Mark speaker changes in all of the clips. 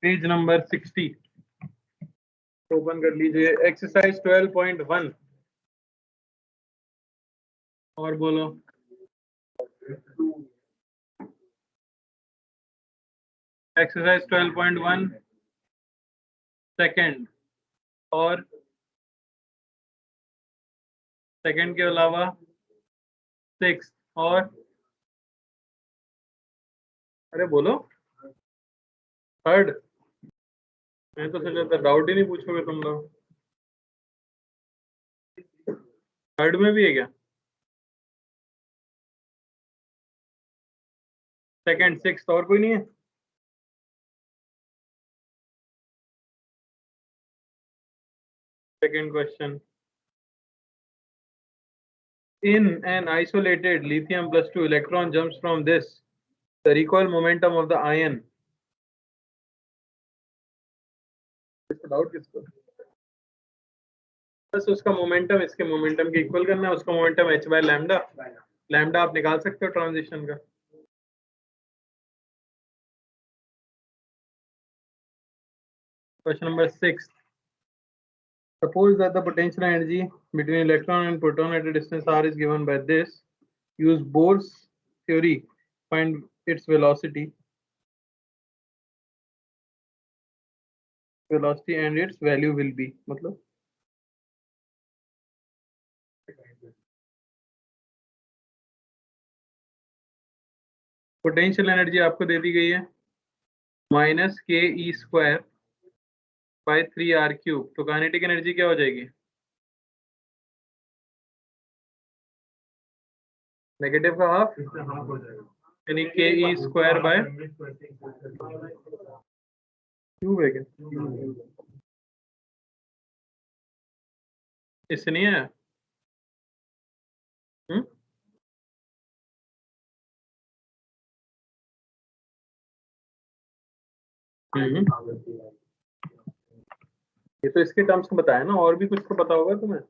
Speaker 1: Page number 60 open कर लीजिए। Exercise 12.1 और बोलो। एक्सरसाइज 12.1 सेकंड और सेकंड के अलावा 6 और अरे बोलो थर्ड। मैं तो सोचा था डाउट ही नहीं पूछोगे तुम लोग। थर्ड में भी है क्या? सेकंड 6 और कोई नहीं है? Second question. In an isolated lithium +2 electron jumps from this, the recoil momentum of the ion. Doubt किसको? बस उसका मोमेंटम इसके मोमेंटम के इक्वल करना है। उसका momentum h by lambda. Lambda आप निकाल सकते हो ट्रांजिशन का। Question number 6। Suppose that the potential energy between electron and proton at a distance r is given by this. Use Bohr's theory. Find its velocity and its value will be. मतलब potential energy आपको दे दी गई है -ke² bye 3r³ तो kinetic energy क्या हो जाएगी? Negative का half यानी ke² बाय क्यूब है क्या? इससे नहीं है? ये तो इसके टर्म्स को बताया ना, और भी कुछ तो पता होगा तुम्हें।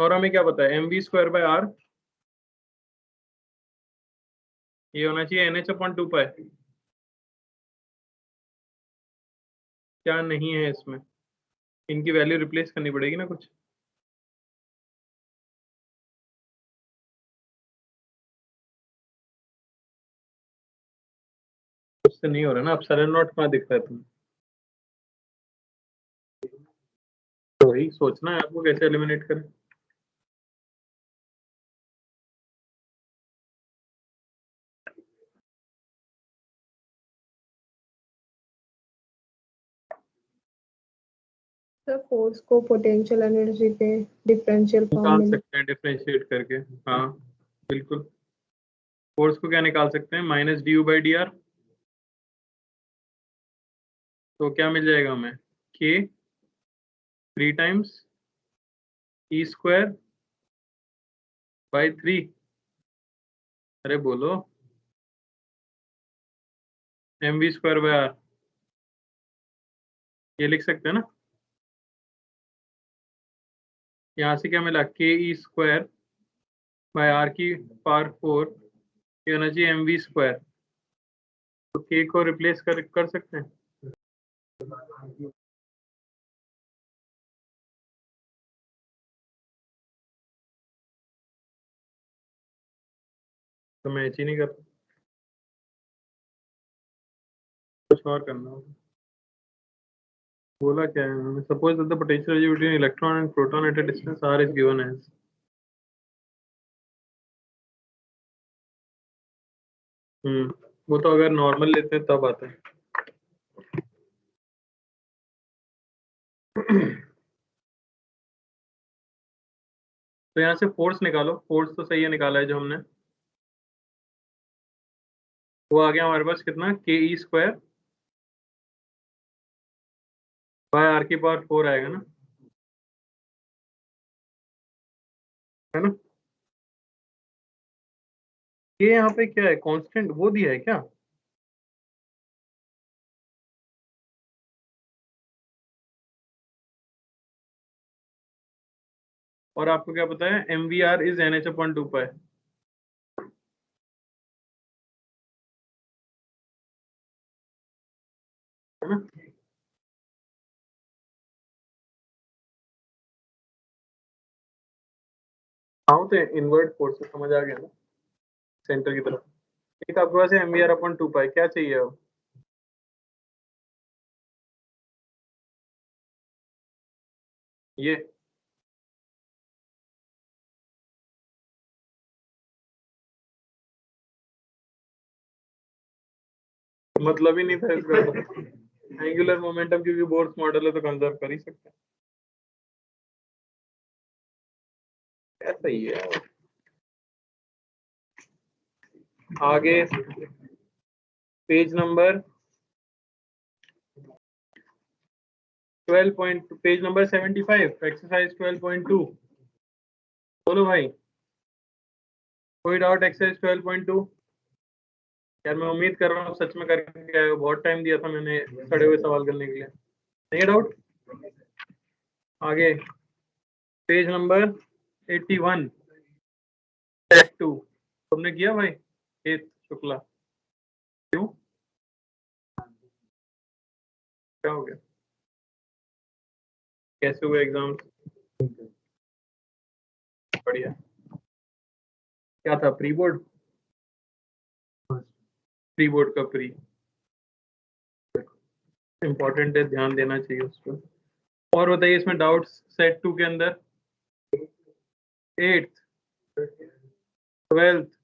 Speaker 1: और हमें क्या पता है? mv²/r ये होना चाहिए NH/2π। क्या नहीं है इसमें? इनकी वैल्यू रिप्लेस करनी पड़ेगी ना कुछ। उससे नहीं हो रहा ना। अब σ0 कहाँ दिख रहा है तुम्हें? तो वही सोचना है आपको कैसे एलिमिनेट करें।
Speaker 2: सर फोर्स को पोटेंशियल एनर्जी पे डिफरेंशियल फॉर्म
Speaker 1: निकाल
Speaker 2: में
Speaker 1: सकते हैं डिफरेंशिएट करके। हाँ बिल्कुल। फोर्स को क्या निकाल सकते हैं? -du/dr। तो क्या मिल जाएगा हमें? k 3 times e²/3। अरे बोलो mv²/r ये लिख सकते हैं ना। यहाँ से क्या मिला? ke²/r⁴ ये होना चाहिए mv²। तो k को रिप्लेस कर सकते हैं। तो मैच ही नहीं कर, कुछ और करना होगा। बोला क्या है उन्होंने? Suppose that the potential energy between electron and proton at a distance r is given as. वो तो अगर नॉर्मल लेते हैं तब आता है। तो यहाँ से फोर्स निकालो। फोर्स तो सही है, निकाला है जो हमने। वो आ गया हमारे पास कितना? ke²/r⁴ आएगा ना, है ना? ये यहाँ पे क्या है? कांस्टेंट वो दिया है क्या? और आपको क्या पता है? mvr is NH/2π। है ना? हाँ तो इनवर्ट फोर्स समझ आ गया ना, सेंटर की तरफ। एक आपके पास है mvr अपॉन 2 पाई, क्या चाहिए अब? ये मतलब ही नहीं था इसका तो। एंगुलर मोमेंटम क्योंकि बोर्स मॉडल है तो कंजर्व कर ही सकते हैं। ऐसा ही है। आगे page number 12 page number 75 exercise 12.2। बोलो भाई, कोई डाउट एक्सरसाइज 12.2? यार मैं उम्मीद कर रहा हूँ सच में करके आए हो, बहुत टाइम दिया था मैंने खड़े हुए सवाल करने के लिए। नहीं डाउट? आगे पेज नंबर 81 सेट 2 तुमने किया भाई? हेत शुक्ला, क्यों, क्या हो गया? कैसे हुए एग्जाम? बढ़िया। क्या था, प्री बोर्ड? प्री बोर्ड का प्री इंपॉर्टेंट है, ध्यान देना चाहिए उस पर। और बताइए इसमें डाउट्स सेट 2 के अंदर। 8th 12th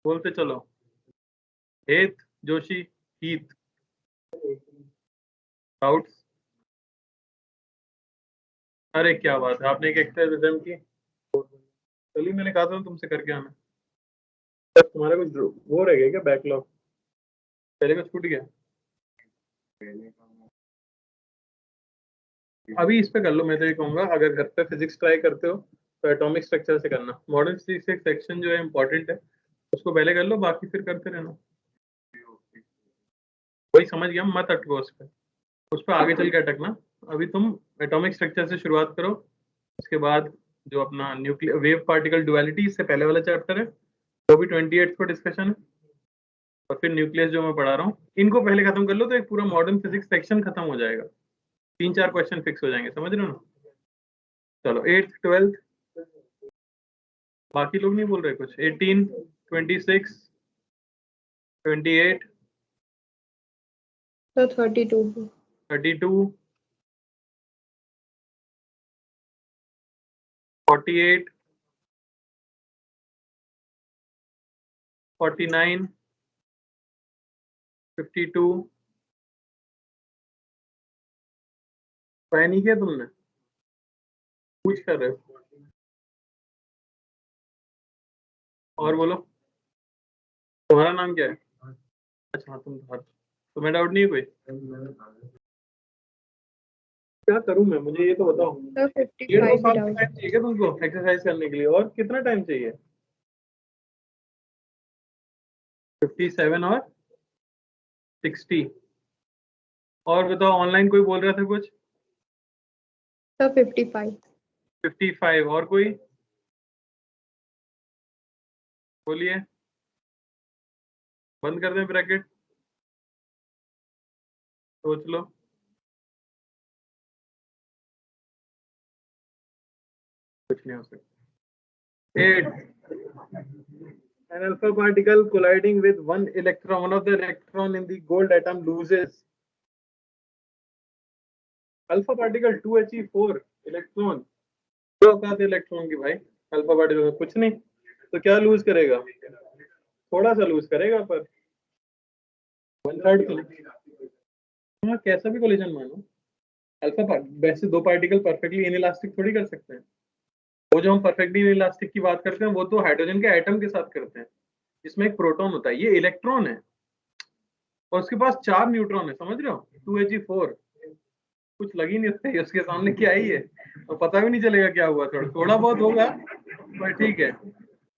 Speaker 1: बोलते चलो। हेत, जोशी, हीत, डाउट्स? अरे क्या बात है, आपने एक एक्सरसाइज अटेम्प्ट की? चलिए मैंने कहा था तुमसे करके आना। तब तुम्हारा कुछ वो रह गया क्या, बैकलॉग पहले का छूट गया? अभी इस पे कर लो, मैं तो ये कहूंगा अगर घर पे फिजिक्स ट्राई करते हो तो एटॉमिक स्ट्रक्चर से करना। मॉडर्न फिजिक्स एक सेक्शन जो है इंपॉर्टेंट है, उसको पहले कर लो, बाकी फिर करते रहना। वही समझ गया, मत अटको उस पर आगे चल के अटकना। अभी तुम एटॉमिक स्ट्रक्चर से शुरुआत करो, उसके बाद जो अपना न्यूक्लियर वेव पार्टिकल डुअलिटी इससे पहले वाला चैप्टर है वो भी 28 को डिस्कशन है, और फिर न्यूक्लियस जो मैं पढ़ा रहा हूँ, इनको पहले खत्म कर लो तो एक पूरा मॉडर्न फिजिक्स सेक्शन खत्म हो जाएगा। 3-4 क्वेश्चन फिक्स हो जाएंगे, समझ रहे हो ना? चलो 8th 12th, बाकी लोग नहीं बोल रहे कुछ? 18 26 28
Speaker 2: तो 32
Speaker 1: 32 48 49 52। ट्राई नहीं किया तुमने? पूछ कर रहे हो? और बोलो, तुम्हारा नाम क्या है? अच्छा हाँ, तुम हर्ष। तुम्हें डाउट नहीं है कोई? क्या करूं मैं, मुझे ये तो बताओ।
Speaker 2: तो
Speaker 1: 1.5-2
Speaker 2: 55
Speaker 1: साल का
Speaker 2: विदाउट
Speaker 1: टाइम चाहिए क्या तुमको एक्सरसाइज करने के लिए, और कितना टाइम चाहिए? 57 और 60। और बताओ, ऑनलाइन कोई बोल रहा था कुछ?
Speaker 2: तो 55
Speaker 1: 55 और कोई? बोलिए, बंद कर दें ब्रैकेट? सोच लो। कुछ नहीं हो सकता। 8 an alpha particle colliding with one electron, one of the electron in the gold atom loses alpha particle 2He4 electron. क्या औकात है इलेक्ट्रॉन की भाई अल्फा पार्टिकल में? कुछ नहीं। तो क्या लूज करेगा? थोड़ा सा लूज करेगा, पर 1/3 तो नहीं। हाँ कैसा भी कोलिजन मानो, अल्फा वैसे दो पार्टिकल परफेक्टली इनइलास्टिक थोड़ी कर सकते हैं। वो जो हम परफेक्टली इनइलास्टिक की बात करते हैं वो तो हाइड्रोजन के एटम के साथ करते हैं, इसमें एक प्रोटॉन होता है, ये इलेक्ट्रॉन है और उसके पास 4 न्यूट्रॉन है, समझ रहे हो? 2He4 कुछ लग ही नहीं सकता उसके सामने, क्या ही है, और पता भी नहीं चलेगा क्या हुआ, थोड़ा थोड़ा बहुत होगा पर ठीक है।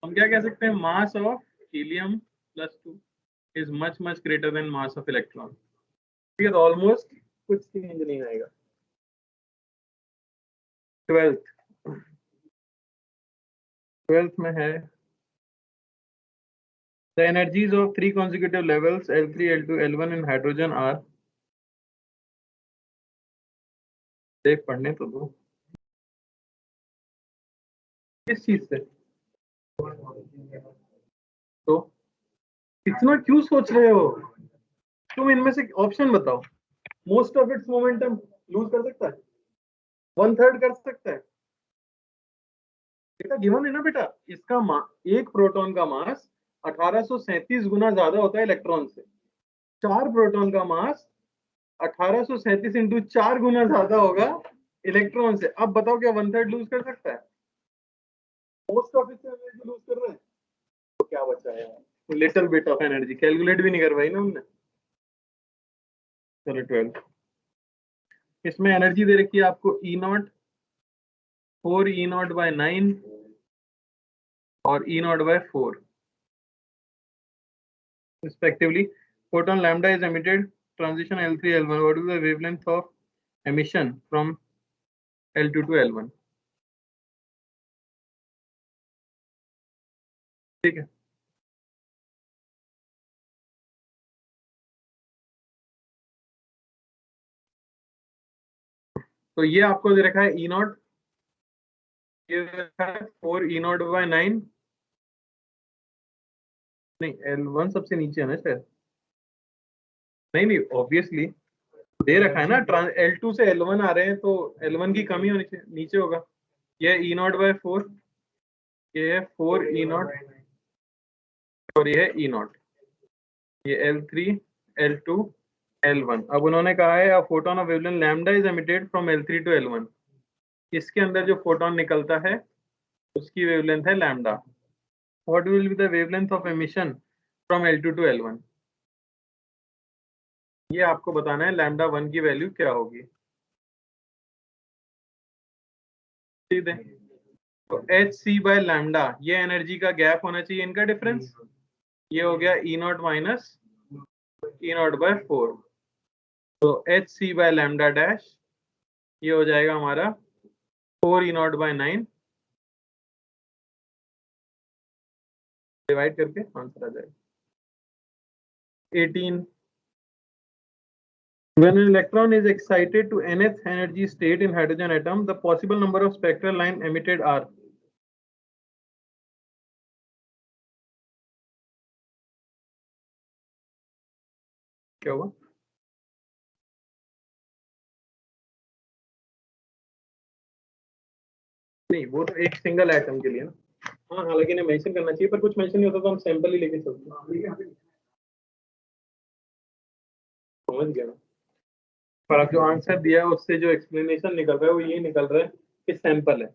Speaker 1: हम क्या कह सकते हैं, mass of helium +2 is much much greater then mass of electron. ठीक है, तो ऑलमोस्ट कुछ चेंज नहीं आएगा। 12th में है The energies of three consecutive levels L3, L2, L1 in hydrogen are. देख पढ़ने तो दो किस चीज से, तो इतना क्यों सोच रहे हो तुम? इनमें से ऑप्शन बताओ। Most of its momentum lose कर सकता है, 1/3 कर सकता है। बेटा गिवन है ना बेटा, इसका एक प्रोटॉन का मास 1837 गुना ज्यादा होता है इलेक्ट्रॉन से। 4 प्रोटॉन का मास 1837 इंटू 4 गुना ज्यादा होगा इलेक्ट्रॉन से। अब बताओ क्या 1/3 लूज कर सकता है? Most of it energy lose कर रहे हैं, तो क्या बचा है? Little bit of energy, calculate भी नहीं करवाई ना हमने। चलो 12, इसमें एनर्जी दे रखी है आपको E0, 4 E0 by 9 और E0 by 4 respectively. Photon lambda is emitted transition L3 L1. What is the wavelength of emission from L2 to L1? ठीक है, तो ये आपको दे रखा है E0, ये दे रखा है 4 E0 by 9, नहीं L1 सबसे नीचे है ना शायद, नहीं नहीं ऑब्वियसली दे रखा है ना, L2 से L1 आ रहे हैं तो L1 की कमी होनी चाहिए, नीचे होगा। ये E0 by 4, ये है 4 E0 और ये है E0, ये L3 L2 L1। अब उन्होंने कहा है a photon of wavelength lambda is emitted from L3 to L1। इसके अंदर जो फोटोन निकलता है उसकी वेवलेंथ है lambda. What will be the wavelength of emission from L2 to L1? ये आपको बताना है लैम्डा 1 की वैल्यू क्या होगी। ठीक है, तो hc बाय लैम्डा, ये एनर्जी का गैप होना चाहिए इनका डिफरेंस। ये हो गया E0 माइनस E0 बाय 4, तो hc बाय लैम्डा डैश ये हो जाएगा हमारा 4 E0 बाय 9 डिवाइड करके आंसर आ जाएगा 18। When an electron is excited to nth energy state in hydrogen atom, the possible number of spectral line emitted are. क्या हुआ? नहीं वो तो एक सिंगल एटम के लिए ना। हाँ हालांकि इन्हें मेंशन करना चाहिए, पर कुछ मेंशन नहीं होता तो हम सैंपल ही लेके चलते हैं। समझ गया ना? पर अब जो आंसर दिया है उससे जो एक्सप्लेनेशन निकल रहा है वो ये निकल रहा है कि सैंपल है।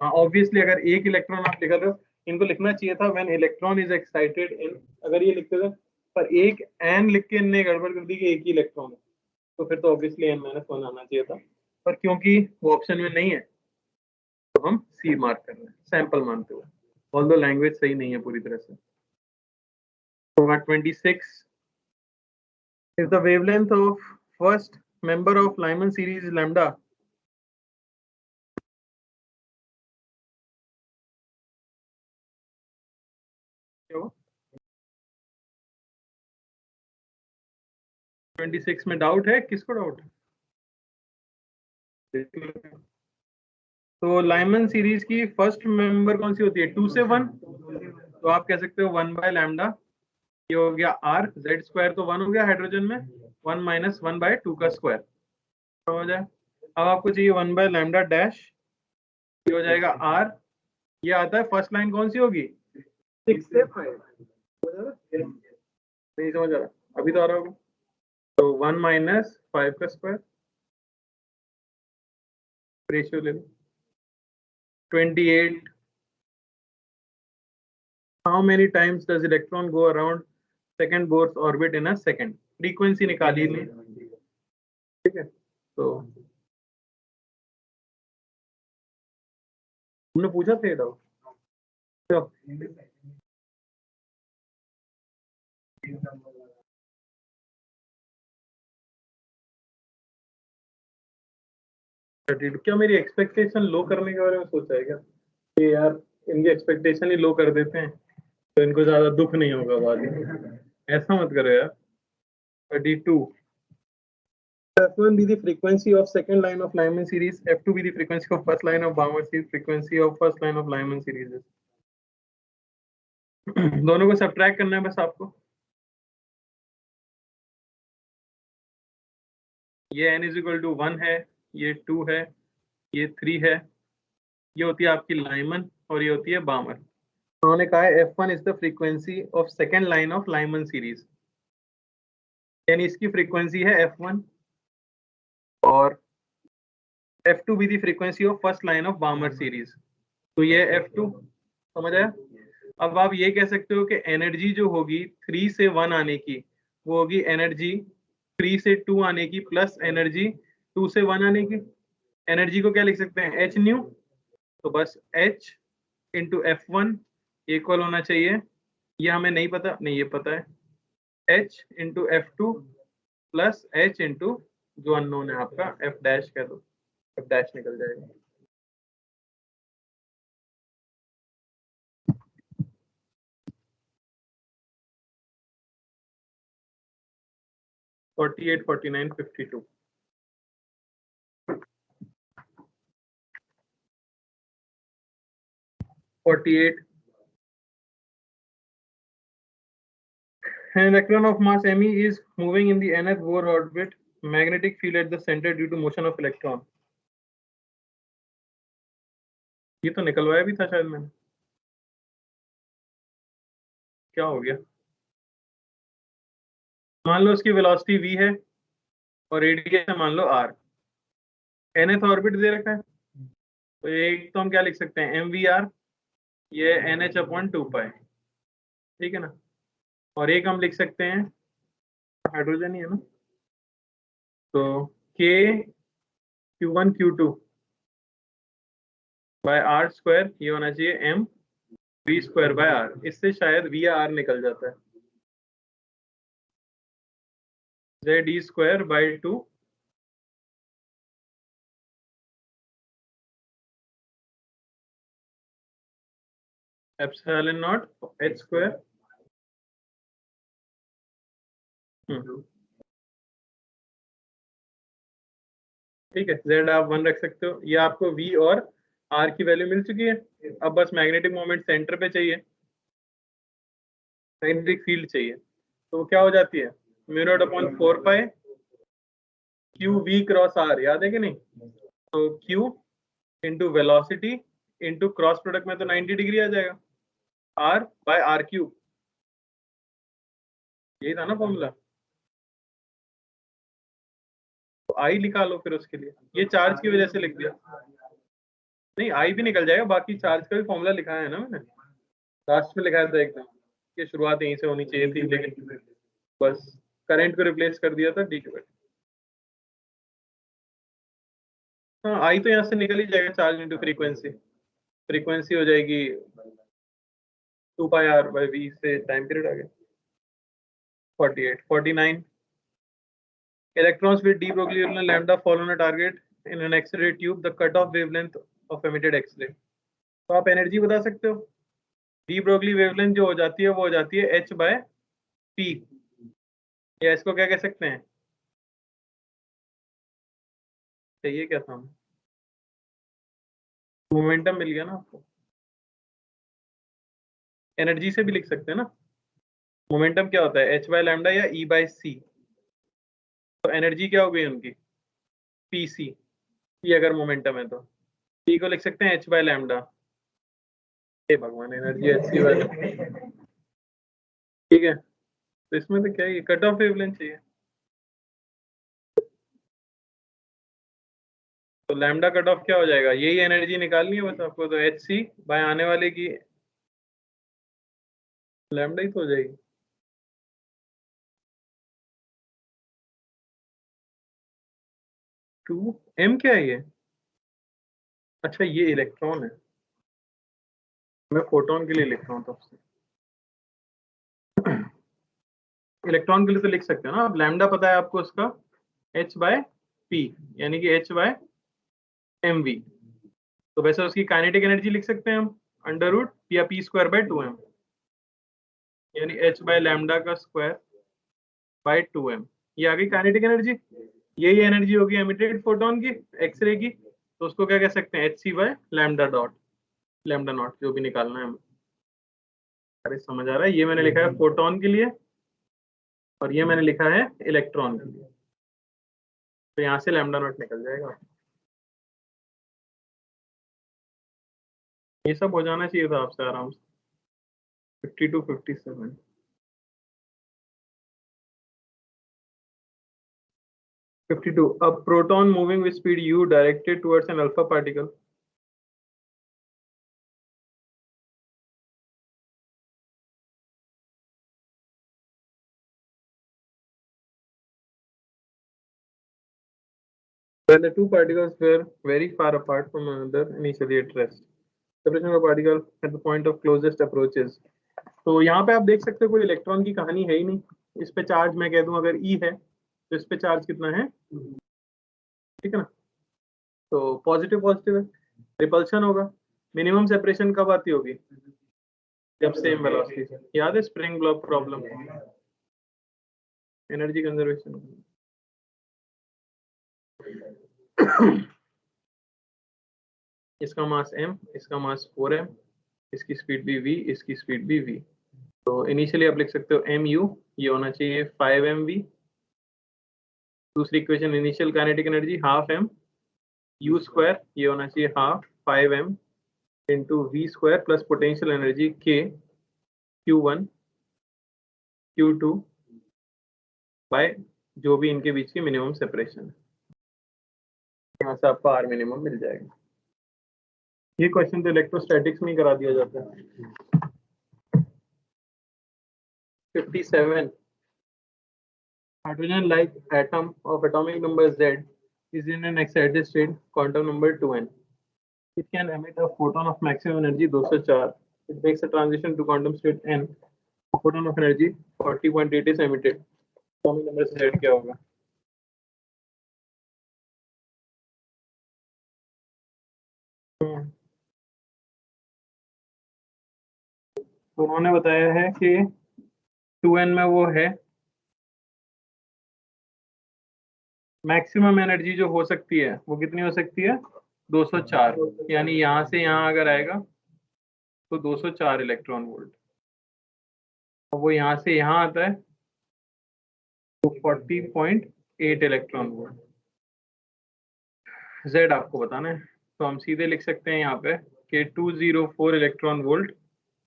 Speaker 1: हाँ ऑब्वियसली अगर एक इलेक्ट्रॉन आप लिख रहे हो, इनको लिखना चाहिए था व्हेन इलेक्ट्रॉन इज एक्साइटेड इन, अगर ये लिखते थे, पर एक एन लिख के इनने गड़बड़ कर दी कि एक ही इलेक्ट्रॉन है, तो फिर तो ऑब्वियसली n-1 आना चाहिए था। पर क्योंकि वो ऑप्शन में नहीं है तो हम सी मार्क कर रहे हैं सैंपल मानते हुए, ऑल्दो लैंग्वेज सही नहीं है पूरी तरह से। तो 26 is the wavelength of first member of Lyman series lambda. क्या हुआ? 26 में डाउट है, किसको डाउट है? तो लाइमन सीरीज की फर्स्ट मेंबर कौन सी होती है? 2 से 1, तो आप कह सकते हो 1 बाय लैम्डा, ये हो गया r, z स्क्वायर तो 1 हो गया हाइड्रोजन में, 1 माइनस 1 बाय 2 का स्क्वायर हो जाए। अब आपको चाहिए 1 बाय लैम्डा डैश, ये हो जाएगा r, ये आता है फर्स्ट लाइन कौन सी होगी? 6 से 5, नहीं समझ आ रहा? अभी तो आ रहा होगा। तो 1 माइनस 5 का स्क्वायर, रेशियो ले लो 28। How many times does electron go around second Bohr's orbit in a second? Frequency निकाली नहीं, ठीक है? तो हमने पूछा था डाउट, क्या मेरी एक्सपेक्टेशन लो करने के बारे में सोचा है क्या कि यार इनकी एक्सपेक्टेशन ही लो कर देते हैं, तो इनको ज्यादा दुख नहीं होगा बाद में, ऐसा मत करो यार। 32. F1 be the frequency of second line of Lyman series. F2 be the frequency of first line of Balmer series. Frequency of first line of Lyman series. दोनों को सब्ट्रैक्ट करना है बस आपको। ये n इज इक्वल टू 1 है, ये 2 है, ये 3 है, ये होती है आपकी लाइमन और ये होती है बामर। उन्होंने कहा है F1 is the frequency of second line of Lyman series, यानी इसकी फ्रीक्वेंसी है F1 और F2 भी the frequency of first line of बामर series. तो ये F2 समझ आया। अब आप ये कह सकते हो कि एनर्जी जो होगी 3 से 1 आने की वो होगी एनर्जी 3 से 2 आने की प्लस एनर्जी 2 से 1 आने की। एनर्जी को क्या लिख सकते हैं, एच न्यू, तो बस H इंटू F1 इक्वल होना चाहिए, ये हमें नहीं पता, नहीं ये पता है, H into F2 plus H into जो अननोन है आपका F डैश कह दो, F डैश निकल जाएगा। $48, $49, $52. An electron of mass me is moving in the nth Bohr orbit. Magnetic field at the center due to motion of electron. ये तो निकलवाया भी था शायद मैंने, क्या हो गया। मान लो उसकी वेलोसिटी v है और रेडियस है मान लो r, nth ऑर्बिट दे रखा है, तो एक तो हम क्या लिख सकते हैं mvr, ये nh/2π, ठीक है ना। और एक हम लिख सकते हैं हाइड्रोजन ही है ना, तो k q1 q2 by r square, ये होना चाहिए m v square by r, इससे शायद v या r निकल जाता है, z square by 2 epsilon not h square. ठीक है, z आप 1 रख सकते हो, ये आपको v और r की वैल्यू मिल चुकी है। अब बस मैग्नेटिक मोमेंट सेंटर पे चाहिए, मैग्नेटिक फील्ड चाहिए, तो क्या हो जाती है μ0/4π q v क्रॉस r, याद है कि नहीं। तो q into velocity into cross product में तो 90 डिग्री आ जाएगा, r बाय r क्यूब, यही था ना फॉर्मूला। तो आई निकालो फिर उसके लिए, ये चार्ज की वजह से लिख दिया, नहीं आई भी निकल जाएगा, बाकी चार्ज का भी फॉर्मूला लिखा है ना मैंने, लास्ट में लिखा था एकदम, ये शुरुआत यहीं से होनी चाहिए थी, लेकिन बस करंट को रिप्लेस कर दिया था डी के। हाँ आई तो यहाँ से निकल ही जाएगा, चार्ज इंटू फ्रीक्वेंसी, फ्रीक्वेंसी हो जाएगी 2πr/v से टाइम पीरियड आ गया। 48, 49. Electrons with de Broglie wavelength lambda fall on a target in an X-ray tube. The cutoff wavelength of emitted X-ray. तो आप एनर्जी बता सकते हो, डी ब्रोगली वेवलेंथ जो हो जाती है वो हो जाती है h/p, या इसको क्या कह सकते हैं, चाहिए क्या था, मोमेंटम मिल गया ना आपको, एनर्जी से भी लिख सकते हैं ना। मोमेंटम क्या होता है h/λ या e/c, तो एनर्जी क्या हो गई उनकी pc, ये अगर मोमेंटम है तो p को लिख सकते हैं h/λ, हे भगवान एनर्जी अच्छी वाली, ठीक है। तो इसमें तो क्या है, कट ऑफ वेवलेंथ चाहिए, तो लैम्डा कट ऑफ क्या हो जाएगा, यही एनर्जी निकालनी है बस आपको, तो एच सी बाय आने वाले की लैम्डा ही तो हो जाएगी। टू एम क्या है ये, अच्छा ये इलेक्ट्रॉन है, मैं फोटोन के लिए लिख रहा हूँ तब से, इलेक्ट्रॉन के लिए तो लिख सकते हो ना आप, लैम्डा पता है आपको उसका h/p, यानी कि h/mv, तो वैसे उसकी काइनेटिक एनर्जी लिख सकते हैं हम अंडर रूट या p² /2m, यानी h बाय लैम्डा का स्क्वायर बाय 2m। ये आ गई काइनेटिक एनर्जी। यही एनर्जी होगी एमिटेड फोटोन की, एक्सरे की, तो उसको क्या कह सकते हैं, hc by lambda dot, lambda naught, जो भी निकालना है हमें। अरे समझ आ रहा है, ये मैंने लिखा है फोटोन के लिए और ये मैंने लिखा है इलेक्ट्रॉन के लिए, तो यहाँ से लैम्डा नॉट निकल जाएगा। ये सब हो जाना चाहिए था आपसे आराम से। 52 57 52। A proton moving with speed u directed towards an alpha particle when the two particles were very far apart from one another initially at rest. Separation of a particle at the point of closest approaches. तो यहाँ पे आप देख सकते हो कोई electron की कहानी है ही नहीं। इस पे चार्ज मैं कह दूं अगर E है तो इस पे चार्ज कितना है, ठीक है ना, तो पॉजिटिव पॉजिटिव है। रिपल्शन होगा। मिनिमम सेपरेशन कब आती होगी, जब सेम वेलोसिटी। याद है spring block problem, energy conservation. इसका मास m, इसका मास 4m, इसकी स्पीड भी v, इसकी स्पीड भी v। तो इनिशियली आप लिख सकते हो mu, ये होना चाहिए 5mv। दूसरी equation initial kinetic energy half m u square, ये होना चाहिए हाफ 5m into v square plus potential energy k q1 q2 by जो भी इनके बीच की मिनिमम सेपरेशन है। यहाँ से आपको आर मिनिमम मिल जाएगा। ये क्वेश्चन तो इलेक्ट्रोस्टैटिक्स में ही करा दिया जाता है। 57 hydrogen like atom of atomic number z is in an excited state quantum number 2n. It can emit a photon of maximum energy 204. It makes a transition to quantum state n. A photon of energy 40.8 is emitted. atomic number z क्या होगा? तो उन्होंने बताया है कि 2n में वो है मैक्सिमम एनर्जी जो हो सकती है वो कितनी हो सकती है, 204। यानी यहाँ से यहाँ अगर आएगा तो 204 इलेक्ट्रॉन वोल्ट, और वो यहाँ से यहाँ आता है तो 40.8 इलेक्ट्रॉन वोल्ट। z आपको बताना है, तो हम सीधे लिख सकते हैं यहाँ पे कि 204 इलेक्ट्रॉन वोल्ट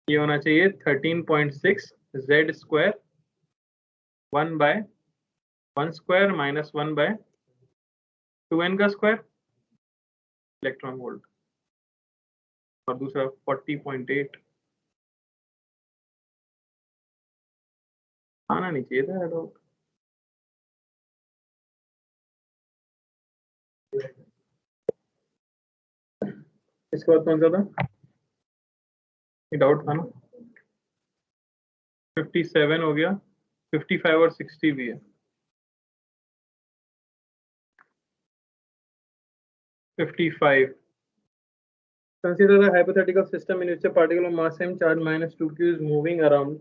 Speaker 1: ये होना चाहिए 13.6 z square 1 square minus 1/2n का स्क्वायर इलेक्ट्रॉन वोल्ट, और दूसरा 40.8। आना नहीं चाहिए था डाउट। इसके बाद कौन सा था, ये डाउट था ना। 57 हो गया, 55 और 60 भी है। 55 consider a hypothetical system in which a particle of mass m charge -2q is moving around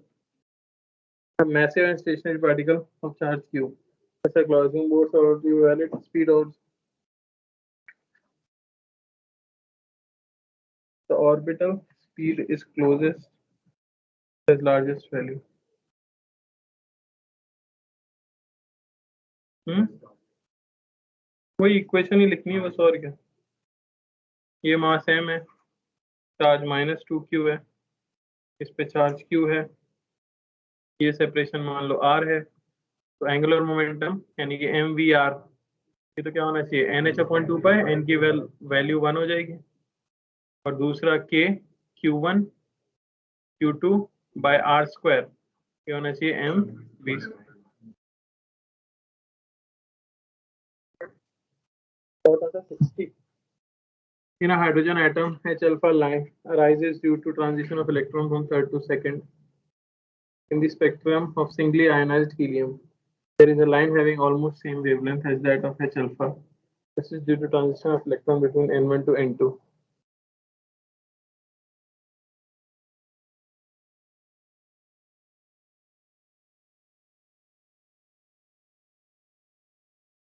Speaker 1: a massive and stationary particle of charge q. Such a Gaussian boards or the valid speed of the orbital speed is closest to its largest value. वही equation ही लिखनी है बस, और क्या। ये मास m है, charge -2q है, इस पे चार्ज q है, ये सेपरेशन मान लो r है, तो एंगुलर मोमेंटम यानी कि mvr ये तो क्या होना चाहिए, nh/2π, n की वैल्यू 1 हो जाएगी, और दूसरा k q1 q2 by r square ये होना चाहिए mv square. In a hydrogen atom, H alpha line arises due to transition of electron from third to second. In the spectrum of singly ionized helium, there is a line having almost same wavelength as that of H alpha. This is due to transition of electron between N1 to N2.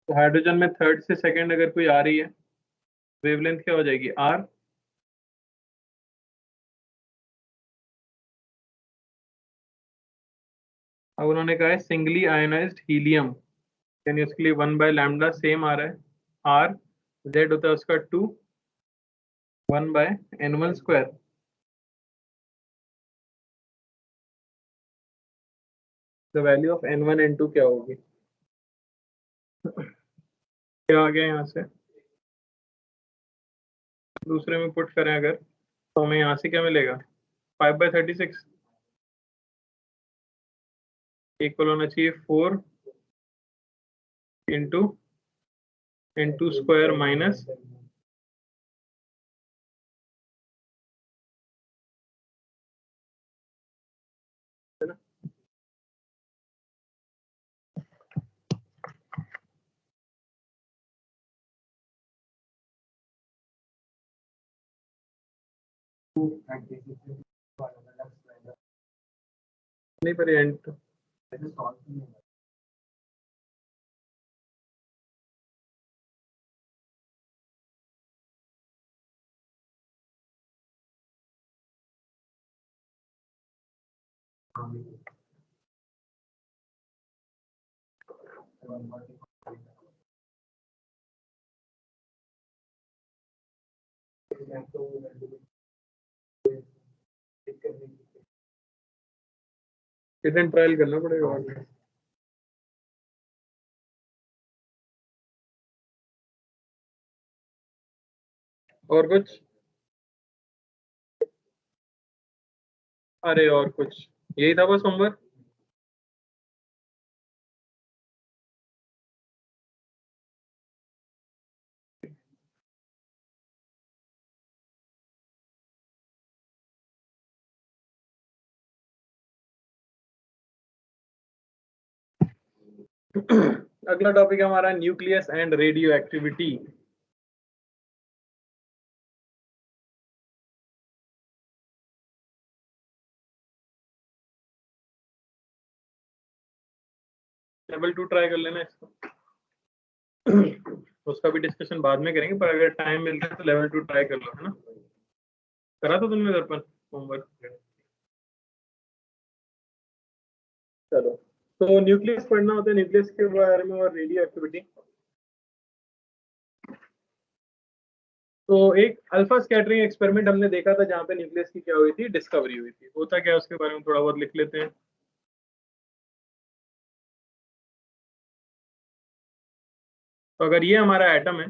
Speaker 1: तो hydrogen में third से second अगर कोई आ रही है, wavelength क्या हो जाएगी, R। अब उन्होंने कहा है सिंगली आयोनाइज्ड हीलियम, यानी उसके लिए 1/λ सेम आ रहा है, R Z होता है उसका 2, 1/n1²। The value of n1 n2 क्या होगी, क्या आ गया यहाँ से, दूसरे में पुट करें अगर तो हमें यहाँ से क्या मिलेगा, 5/36 इक्वल होना चाहिए 4 इंटू n2² माइनस नहीं पर n2 कितने ट्रायल करना पड़ेगा और कुछ, अरे और कुछ, यही था बस होमवर्क। अगला टॉपिक हमारा nucleus and radio activity. Level 2 try कर लेना इसको, उसका भी डिस्कशन बाद में करेंगे, पर अगर टाइम मिलता है तो लेवल 2 ट्राई कर लो, है ना। करा तो तुमने दर्पण होमवर्क, चलो। तो न्यूक्लियस पढ़ना होता है, न्यूक्लियस के बारे में और रेडियो एक्टिविटी। तो एक अल्फा स्कैटरिंग एक्सपेरिमेंट हमने देखा था जहां पे न्यूक्लियस की क्या हुई थी, डिस्कवरी हुई थी। होता क्या है उसके बारे में थोड़ा बहुत लिख लेते हैं। तो अगर ये हमारा एटम है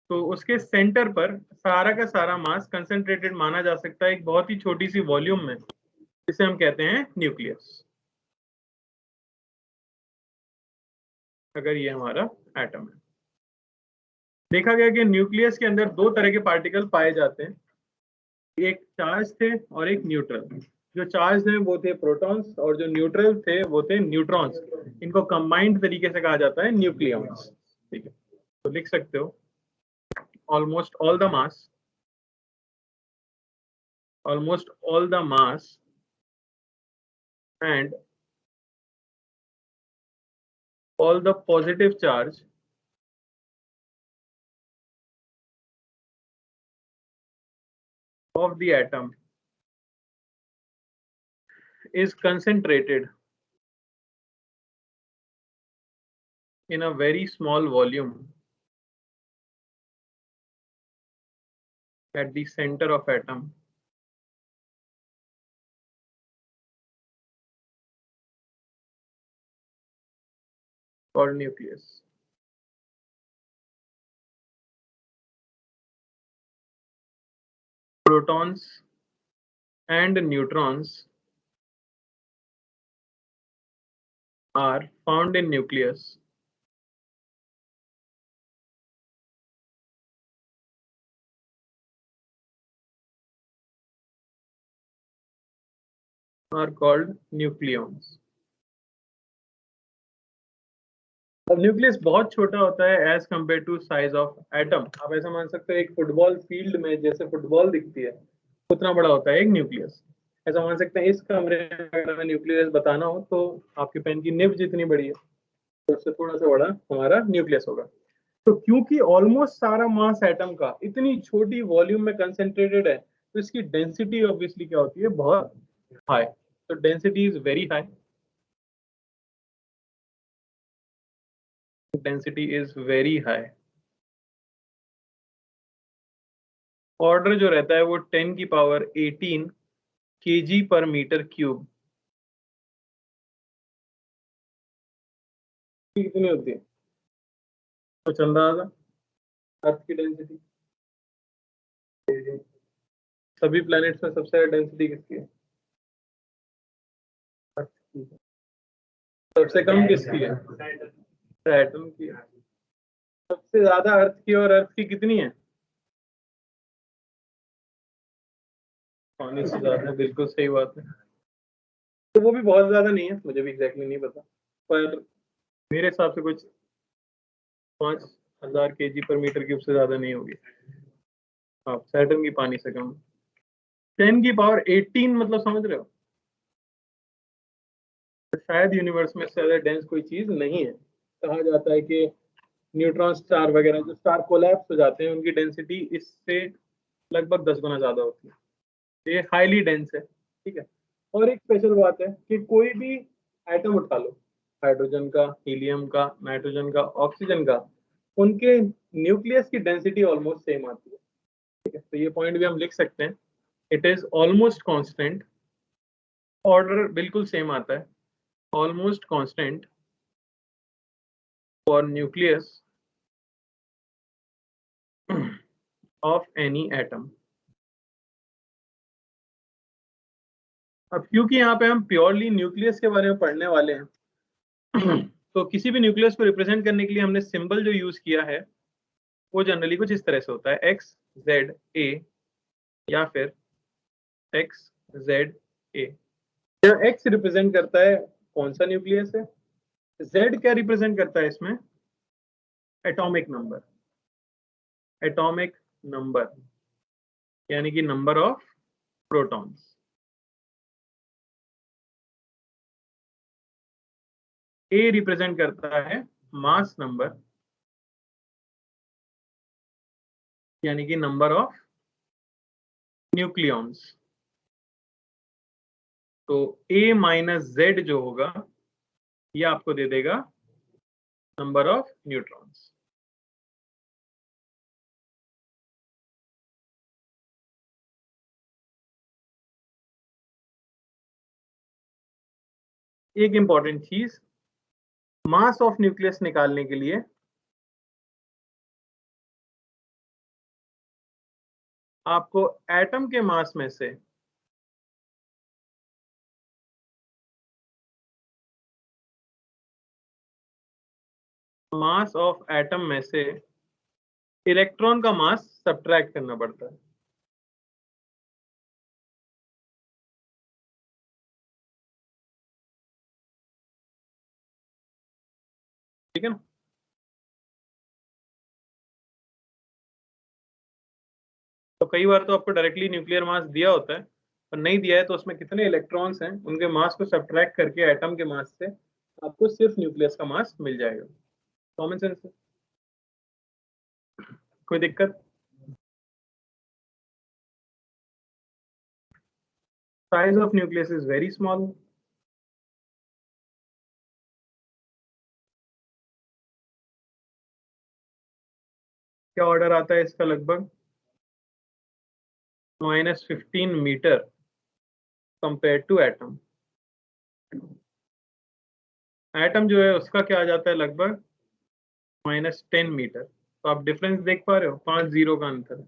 Speaker 1: तो उसके सेंटर पर सारा का सारा मास कंसंट्रेटेड माना जा सकता है एक बहुत ही छोटी सी वॉल्यूम में, जिसे हम कहते हैं न्यूक्लियस। अगर ये हमारा एटम है, देखा गया कि न्यूक्लियस के अंदर दो तरह के पार्टिकल पाए जाते हैं, एक चार्ज थे और एक न्यूट्रल। जो चार्ज हैं वो थे प्रोटॉन्स और जो न्यूट्रल थे वो थे न्यूट्रॉन्स। इनको कंबाइंड तरीके से कहा जाता है न्यूक्लियॉन्स। ठीक है, तो लिख सकते हो almost all the mass and all the positive charge of the atom is concentrated in a very small volume at the center of atom called nucleus. Protons and neutrons are found in nucleus are called nucleons. अब nucleus बहुत छोटा होता है as compare to size of atom. आप ऐसा मान सकते हो एक फुटबॉल फील्ड में जैसे फुटबॉल दिखती है उतना बड़ा होता है एक न्यूक्लियस। ऐसा मान सकते हैं इस कमरे में अगर हमें न्यूक्लियस बताना हो तो आपके पेन की निब जितनी बड़ी है तो उससे थोड़ा सा बड़ा हमारा न्यूक्लियस होगा। तो क्योंकि ऑलमोस्ट सारा मास एटम का इतनी छोटी वॉल्यूम में कंसेंट्रेटेड है, तो इसकी डेंसिटी ऑब्वियसली क्या होती है, बहुत हाई। तो density is very high, density is very high. Order जो रहता है वो 10 की पावर 18 kg पर मीटर क्यूब कितनी होती है, तो चल रहा था अर्थ की डेंसिटी। सभी प्लैनेट्स में सबसे ज्यादा डेंसिटी किसकी है, अर्थ की। सबसे कम किसकी है, सैटर्न की है। सबसे ज्यादा अर्थ की, और अर्थ की कितनी है, पानी से ज्यादा, बिल्कुल सही बात है। तो वो भी बहुत ज्यादा नहीं है, मुझे भी एग्जैक्टली नहीं पता, पर मेरे हिसाब से कुछ 5000 kg पर मीटर क्यूब से ज्यादा नहीं होगी। हाँ, सैटर्न की पानी से कम। 10 की पावर 18 मतलब समझ रहे हो, तो शायद यूनिवर्स में इससे ज्यादा डेंस कोई चीज नहीं है। कहा जाता है कि न्यूट्रॉन स्टार वगैरह जो स्टार कोलैप्स हो जाते हैं उनकी डेंसिटी इससे लगभग 10 गुना ज्यादा होती है। ये हाईली डेंस है, ठीक है। और एक स्पेशल बात है कि कोई भी एटम उठा लो, हाइड्रोजन का, हीलियम का, नाइट्रोजन का, ऑक्सीजन का, उनके न्यूक्लियस की डेंसिटी ऑलमोस्ट सेम आती है, ठीक है। तो ये पॉइंट भी हम लिख सकते हैं, it is almost constant. Order बिल्कुल सेम आता है, almost constant for nucleus of any atom. अब क्योंकि यहाँ पे हम प्योरली न्यूक्लियस के बारे में पढ़ने वाले हैं तो किसी भी न्यूक्लियस को रिप्रेजेंट करने के लिए हमने सिंबल जो यूज किया है वो जनरली कुछ इस तरह से होता है, एक्स जेड ए, या फिर x Z A. X represent करता है कौन सा न्यूक्लियस है, जेड क्या रिप्रेजेंट करता है इसमें, एटॉमिक नंबर, एटॉमिक नंबर यानी कि number of protons. A represent करता है मास नंबर यानी कि नंबर ऑफ न्यूक्लियॉन्स। तो ए माइनस जेड जो होगा ये आपको दे देगा नंबर ऑफ न्यूट्रॉन्स। एक इंपॉर्टेंट चीज, मास ऑफ न्यूक्लियस निकालने के लिए आपको एटम के मास में से मास ऑफ एटम में से इलेक्ट्रॉन का मास सब्ट्रैक्ट करना पड़ता है, ठीक है ना। तो कई बार तो आपको डायरेक्टली न्यूक्लियर मास दिया होता है, पर नहीं दिया है तो उसमें कितने इलेक्ट्रॉन्स हैं उनके मास को सब्ट्रैक्ट करके एटम के मास से आपको सिर्फ न्यूक्लियस का मास मिल जाएगा। कॉमन सेंस है, कोई दिक्कत। Size of nucleus is very small. क्या ऑर्डर आता है इसका, लगभग -15 metre compare to atom. Atom जो है उसका क्या आ जाता है, लगभग -10 मीटर। तो आप डिफरेंस देख पा रहे हो, 5 जीरो का अंतर है।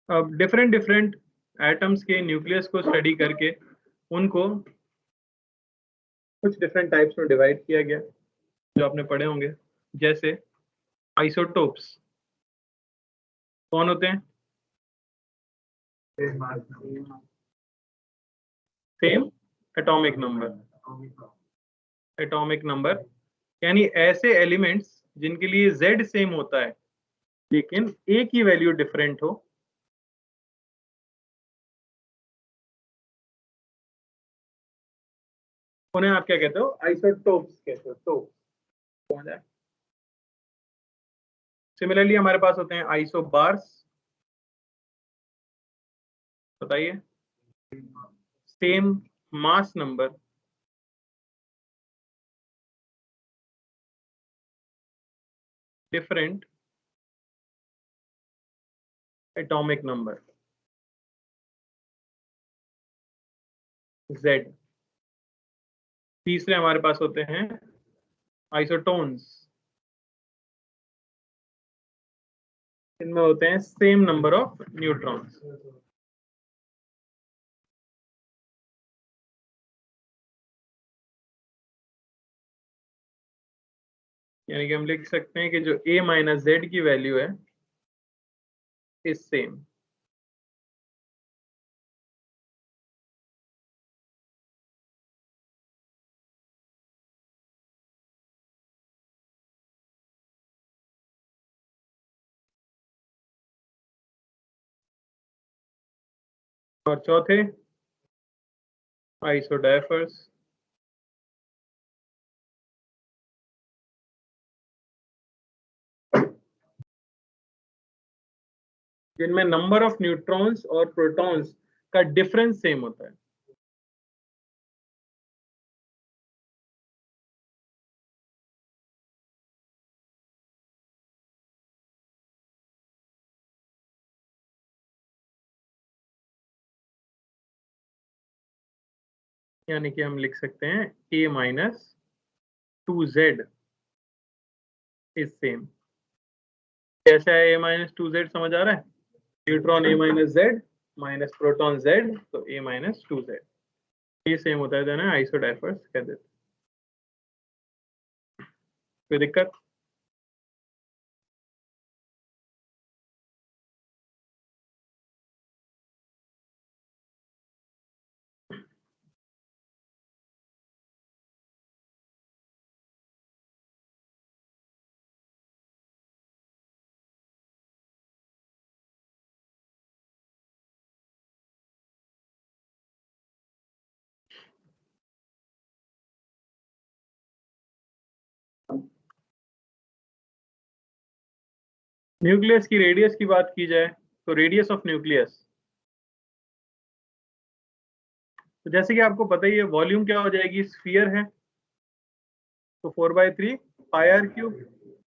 Speaker 1: अब डिफरेंट डिफरेंट एटम्स के न्यूक्लियस को स्टडी करके उनको कुछ डिफरेंट टाइप्स में डिवाइड किया गया जो आपने पढ़े होंगे, जैसे आइसोटोप्स कौन होते हैं, सेम एटॉमिक नंबर यानी ऐसे एलिमेंट्स जिनके लिए Z सेम होता है लेकिन A की वैल्यू डिफरेंट हो, उन्हें आप क्या कहते हो? आइसोटोप्स कहते हो। तो सिमिलरली हमारे पास होते हैं आइसोबार्स। बताइए, same mass number, different atomic number Z। तीसरे हमारे पास होते हैं आइसोटोन्स। इनमें होते हैं सेम नंबर ऑफ न्यूट्रॉन्स। यानी कि हम लिख सकते हैं कि जो A माइनस Z की वैल्यू है इज सेम। और चौथे आइसोडाइफर्स। जिनमें नंबर ऑफ न्यूट्रॉन्स और प्रोटॉन्स का डिफरेंस सेम होता है। यानी कि हम लिख सकते हैं A minus 2Z is same. कैसा है A माइनस 2Z, समझ आ रहा है? Neutron A minus Z minus proton Z, तो A माइनस 2Z ये सेम होता है, तो ना आइसोडाइफर्स कह देते। कोई दिक्कत? न्यूक्लियस की रेडियस की बात की जाए तो रेडियस ऑफ न्यूक्लियस, तो जैसे कि आपको पता ही है वॉल्यूम क्या हो जाएगी, स्फीयर है तो 4/3 पाई आर क्यूब,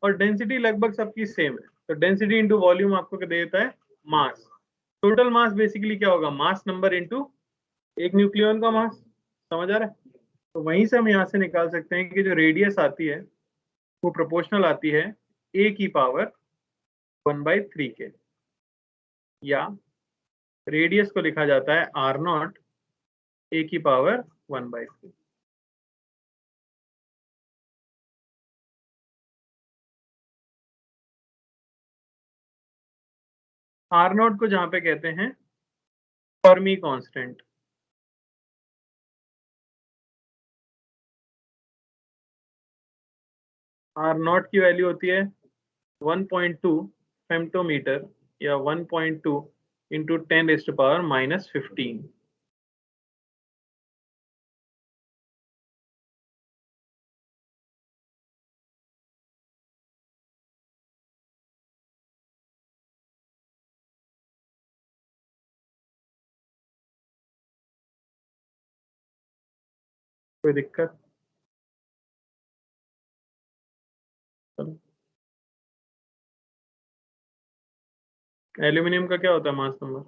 Speaker 1: और डेंसिटी लगभग सबकी सेम है, तो डेंसिटी इंटू वॉल्यूम आपको क्या देता है? मास। टोटल मास बेसिकली क्या होगा? मास नंबर इंटू एक न्यूक्लियन का मास। समझ आ रहा है? तो वहीं से हम यहाँ से निकाल सकते हैं कि जो रेडियस आती है वो प्रोपोर्शनल आती है A की पावर 1/3 के, या रेडियस को लिखा जाता है R0 A की पावर 1/3। R0 को जहां पे कहते हैं फर्मी कांस्टेंट। R0 की वैल्यू होती है 1.2 फेम्टोमीटर, या 1.2 इंटू 10⁻⁻15। कोई दिक्कत? चलो, एल्यूमिनियम का क्या होता है मास नंबर?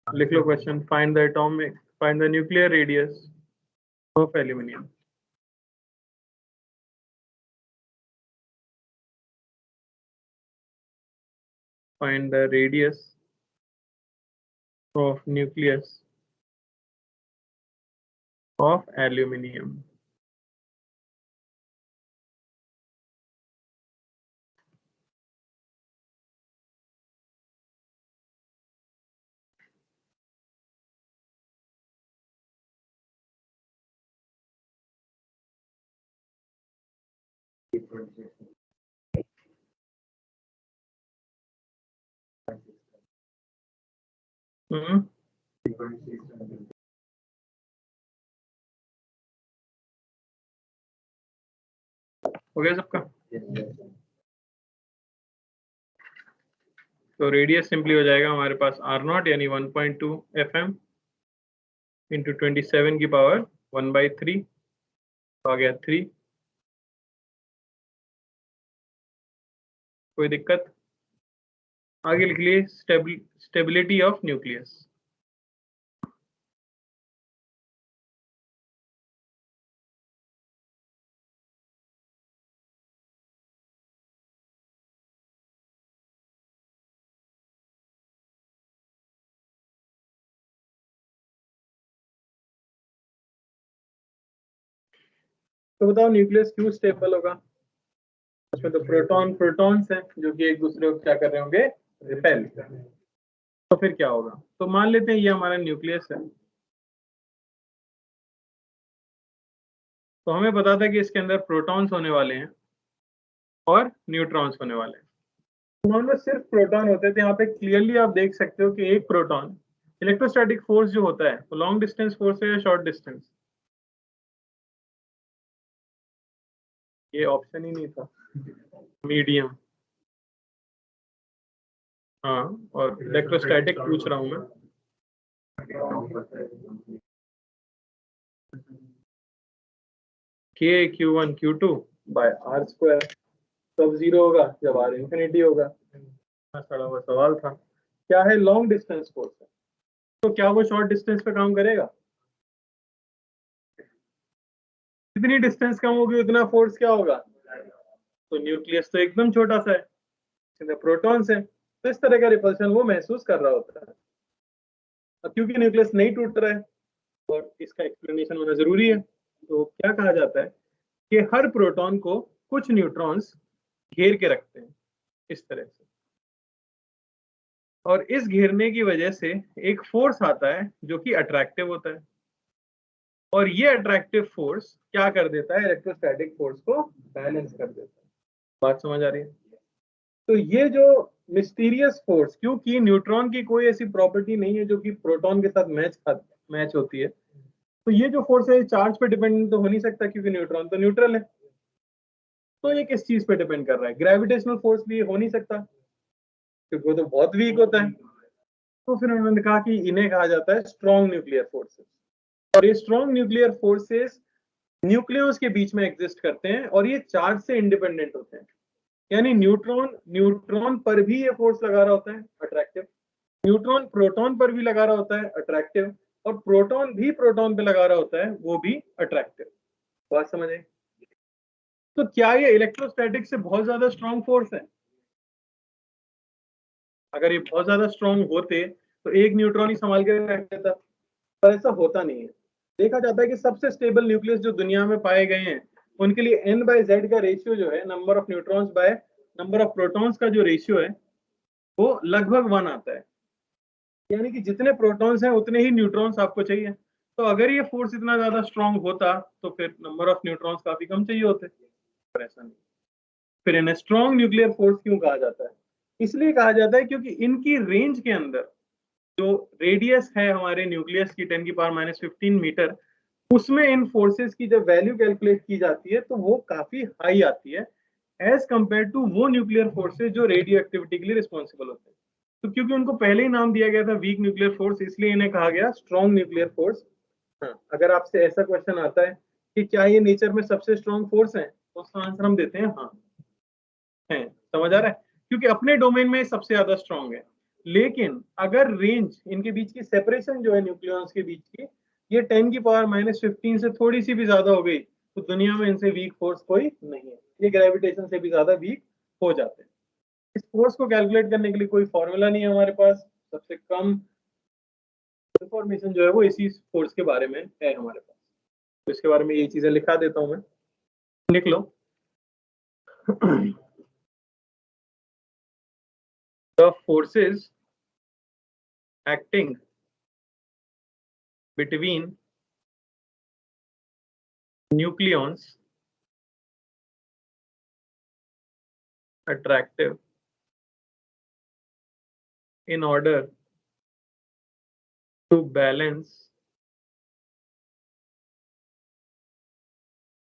Speaker 1: लिख लो question, find the nuclear radius of aluminium. Find the radius of nucleus of aluminium. Hmm, हो गया सबका? तो रेडियस सिंपली हो जाएगा हमारे पास R0 यानी 1.2 FM इंटू 27 की पावर 1/3 आ गया 3। कोई दिक्कत? आगे लिख लिए स्टेबिलिटी ऑफ न्यूक्लियस। तो बताओ न्यूक्लियस क्यों स्टेबल होगा? उसमें तो प्रोटॉन्स हैं जो कि एक दूसरे को क्या कर रहे होंगे, रिपेल। तो फिर क्या होगा? तो मान लेते हैं ये हमारा न्यूक्लियस है, तो हमें पता था कि इसके अंदर प्रोटॉन्स होने वाले हैं और न्यूट्रॉन्स होने वाले हैं। मान लो सिर्फ प्रोटॉन होते थे, यहाँ पे क्लियरली आप देख सकते हो कि एक प्रोटॉन इलेक्ट्रोस्टैटिक फोर्स जो होता है वो लॉन्ग डिस्टेंस फोर्स है या शॉर्ट डिस्टेंस? ये ऑप्शन ही नहीं था, मीडियम। हाँ, और इलेक्ट्रोस्टैटिक पूछ रहा हूं मैं। के Q1 Q2 by R square. कब जीरो होगा? जब R इंफिनिटी होगा। सड़ा हुआ सवाल था। क्या है? लॉन्ग डिस्टेंस फोर्स है। तो क्या वो शॉर्ट डिस्टेंस पे काम करेगा? जितनी डिस्टेंस कम होगी उतना फोर्स क्या होगा? तो न्यूक्लियस तो एकदम छोटा सा है, प्रोटॉन्स है, तो इस तरह का रिपल्शन वो महसूस कर रहा होता है। अब क्योंकि न्यूक्लियस नहीं टूट रहा है और इसका एक्सप्लेनेशन होना जरूरी है, तो क्या कहा जाता है कि हर प्रोटॉन को कुछ न्यूट्रॉन्स घेर के रखते हैं इस तरह से, और इस घेरने की वजह से एक फोर्स आता है जो कि अट्रैक्टिव होता है, और ये अट्रैक्टिव फोर्स क्या कर देता है? इलेक्ट्रोस्टैटिक फोर्स को बैलेंस कर देता है। बात समझ आ रही है? तो ये जो मिस्टीरियस फोर्स, क्योंकि न्यूट्रॉन की कोई ऐसी प्रॉपर्टी नहीं है जो कि प्रोटॉन के साथ मैच होती है, तो ये जो फोर्स है चार्ज पे डिपेंडेंट तो हो नहीं सकता क्योंकि न्यूट्रॉन तो न्यूट्रल है। तो ये किस चीज पे डिपेंड कर रहा है? ग्रेविटेशनल फोर्स भी हो नहीं सकता क्योंकि वो तो बहुत वीक होता है। तो फिर उन्होंने कहा कि इन्हें कहा जाता है स्ट्रॉन्ग न्यूक्लियर फोर्सेस, और ये स्ट्रॉन्ग न्यूक्लियर फोर्सेस न्यूक्लियस के बीच में एग्जिस्ट करते हैं और ये चार्ज से इंडिपेंडेंट होते हैं। यानी न्यूट्रॉन न्यूट्रॉन पर भी ये फोर्स लगा रहा होता है अट्रैक्टिव, न्यूट्रॉन प्रोटॉन पर भी लगा रहा होता है अट्रैक्टिव, और प्रोटॉन भी प्रोटॉन पे लगा रहा होता है वो भी अट्रैक्टिव। बात समझ आई? तो क्या ये इलेक्ट्रोस्टैटिक से बहुत ज्यादा स्ट्रॉन्ग फोर्स है? अगर ये बहुत ज्यादा स्ट्रॉन्ग होते तो एक न्यूट्रॉन ही संभाल के रख देता, पर ऐसा होता नहीं है। देखा जाता है कि सबसे स्टेबल न्यूक्लियस जो दुनिया में पाए गए हैं उनके लिए n/z का रेशियो जो है, number of neutrons by number of protons का जो रेशियो है वो लगभग 1 आता है। यानी कि जितने प्रोटॉन्स हैं उतने ही न्यूट्रॉन्स आपको चाहिए। तो अगर ये फोर्स इतना ज्यादा स्ट्रॉन्ग होता तो फिर नंबर ऑफ न्यूट्रॉन्स काफी कम चाहिए होते, पर ऐसा नहीं। फिर इन्हें स्ट्रॉन्ग न्यूक्लियर फोर्स क्यों कहा जाता है? इसलिए कहा जाता है क्योंकि इनकी रेंज के अंदर जो रेडियस है हमारे न्यूक्लियस की 10⁻15 मीटर, उसमें इन फोर्सेस की जब वैल्यू कैलकुलेट की जाती है तो वो काफी हाई आती है एज कंपेयर टू वो न्यूक्लियर फोर्सेस जो रेडियो एक्टिविटी के लिए रिस्पॉन्सिबल होते हैं। तो क्योंकि उनको पहले ही नाम दिया गया था वीक न्यूक्लियर फोर्स, इसलिए इन्हें कहा गया स्ट्रॉन्ग न्यूक्लियर फोर्स। हाँ, अगर आपसे ऐसा क्वेश्चन आता है कि क्या ये नेचर में सबसे स्ट्रॉन्ग फोर्स है, तो उसका आंसर हम देते हैं हाँ है। समझ आ रहा है? क्योंकि अपने डोमेन में सबसे ज्यादा स्ट्रॉन्ग है। लेकिन अगर रेंज, इनके बीच की सेपरेशन जो है न्यूक्लियॉन्स के बीच की, ये 10⁻15 से थोड़ी सी भी ज्यादा हो गई तो दुनिया में इनसे वीक फोर्स कोई नहीं है, ये ग्रेविटेशन से भी ज्यादा वीक हो जाते हैं। इस फोर्स को कैलकुलेट करने के लिए कोई फॉर्मूला नहीं है हमारे पास, सबसे कम इंफॉर्मेशन जो है वो इसी फोर्स के बारे में है हमारे पास। तो इसके बारे में ये चीजें लिखा देता हूं मैं, लिख लो। The forces acting between nucleons attractive in order to balance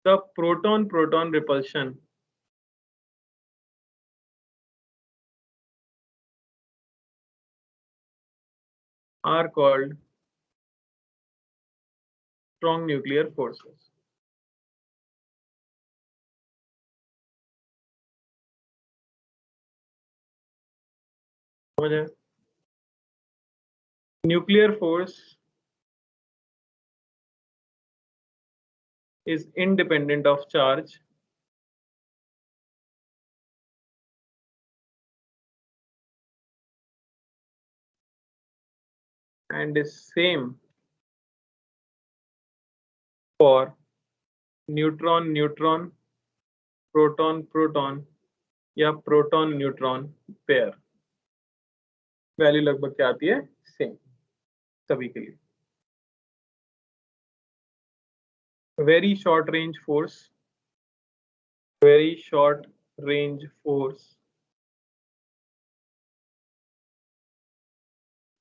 Speaker 1: the proton-proton repulsion are called strong nuclear forces. समझ आया? Nuclear force is independent of charge and is same for neutron neutron, proton proton या proton neutron pair. Value लगभग क्या आती है? Same सभी के लिए. Very short range force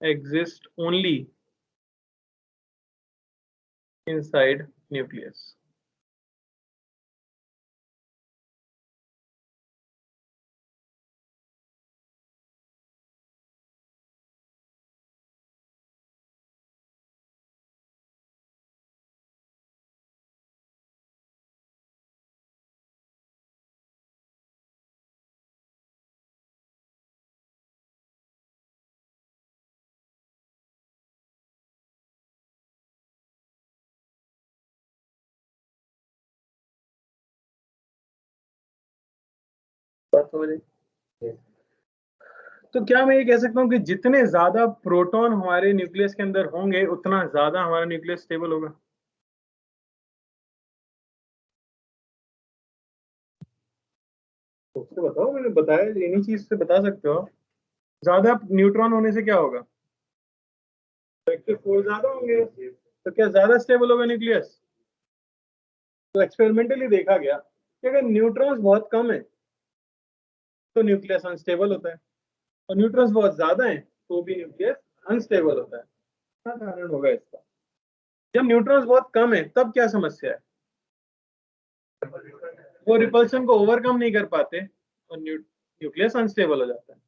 Speaker 1: exists only inside nucleus. बात समझे? तो क्या मैं ये कह सकता हूँ कि जितने ज्यादा प्रोटॉन हमारे न्यूक्लियस के अंदर होंगे उतना ज्यादा हमारा न्यूक्लियस स्टेबल होगा? उससे बताओ, मैंने बताया इन्हीं चीज से बता सकते हो. ज्यादा न्यूट्रॉन होने से क्या होगा? इलेक्ट्रिक फोर्स ज्यादा होंगे, तो क्या ज्यादा स्टेबल होगा न्यूक्लियस? तो एक्सपेरिमेंटली देखा गया कि अगर न्यूट्रॉन्स बहुत कम है तो न्यूक्लियस अनस्टेबल होता है, और न्यूट्रॉन्स बहुत ज्यादा है तो भी न्यूक्लियस अनस्टेबल होता है. क्या कारण होगा इसका? जब न्यूट्रॉन्स बहुत कम है तब क्या समस्या है? वो रिपल्शन को ओवरकम नहीं कर पाते और न्यूक्लियस अनस्टेबल हो जाता है.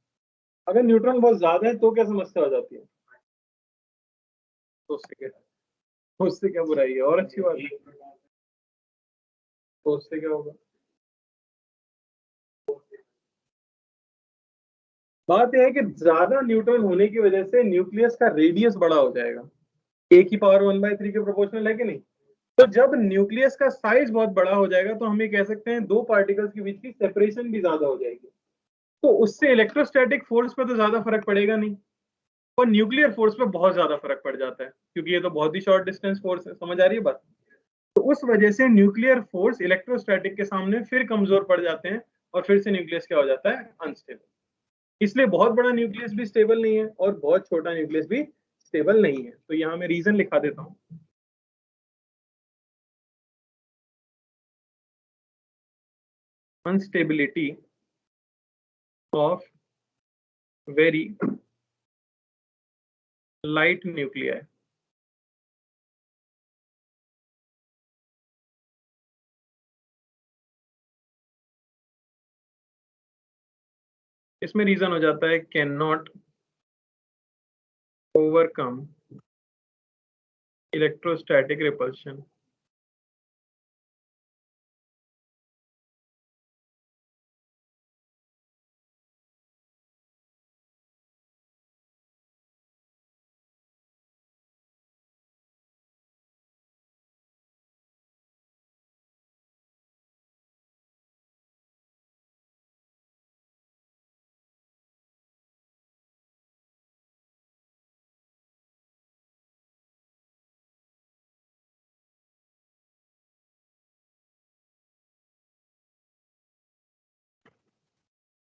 Speaker 1: अगर न्यूट्रॉन बहुत ज्यादा है तो क्या समस्या हो जाती है? तो उससे क्या बुराई है? और अच्छी बात है. तो उससे क्या होगा? बात यह है कि ज्यादा न्यूट्रॉन होने की वजह से न्यूक्लियस का रेडियस बड़ा हो जाएगा. ए की पावर 1/3 के प्रोपोर्शनल है कि नहीं? तो जब न्यूक्लियस का साइज बहुत बड़ा हो जाएगा तो हम ये कह सकते हैं दो पार्टिकल्स के बीच की सेपरेशन भी ज्यादा हो जाएगी. तो उससे इलेक्ट्रोस्टैटिक फोर्स पे तो ज्यादा फर्क पड़ेगा नहीं, और न्यूक्लियर फोर्स पे बहुत ज्यादा फर्क पड़ जाता है, क्योंकि ये तो बहुत ही शॉर्ट डिस्टेंस फोर्स है. समझ आ रही है बात? तो उस वजह से न्यूक्लियर फोर्स इलेक्ट्रोस्टैटिक के सामने फिर कमजोर पड़ जाते हैं और फिर से न्यूक्लियस क्या हो जाता है? अनस्टेबल. इसलिए बहुत बड़ा न्यूक्लियस भी स्टेबल नहीं है और बहुत छोटा न्यूक्लियस भी स्टेबल नहीं है. तो यहाँ मैं रीजन लिखा देता हूँ. Instability of very light nuclei. इसमें रीजन हो जाता है can not overcome electrostatic repulsion.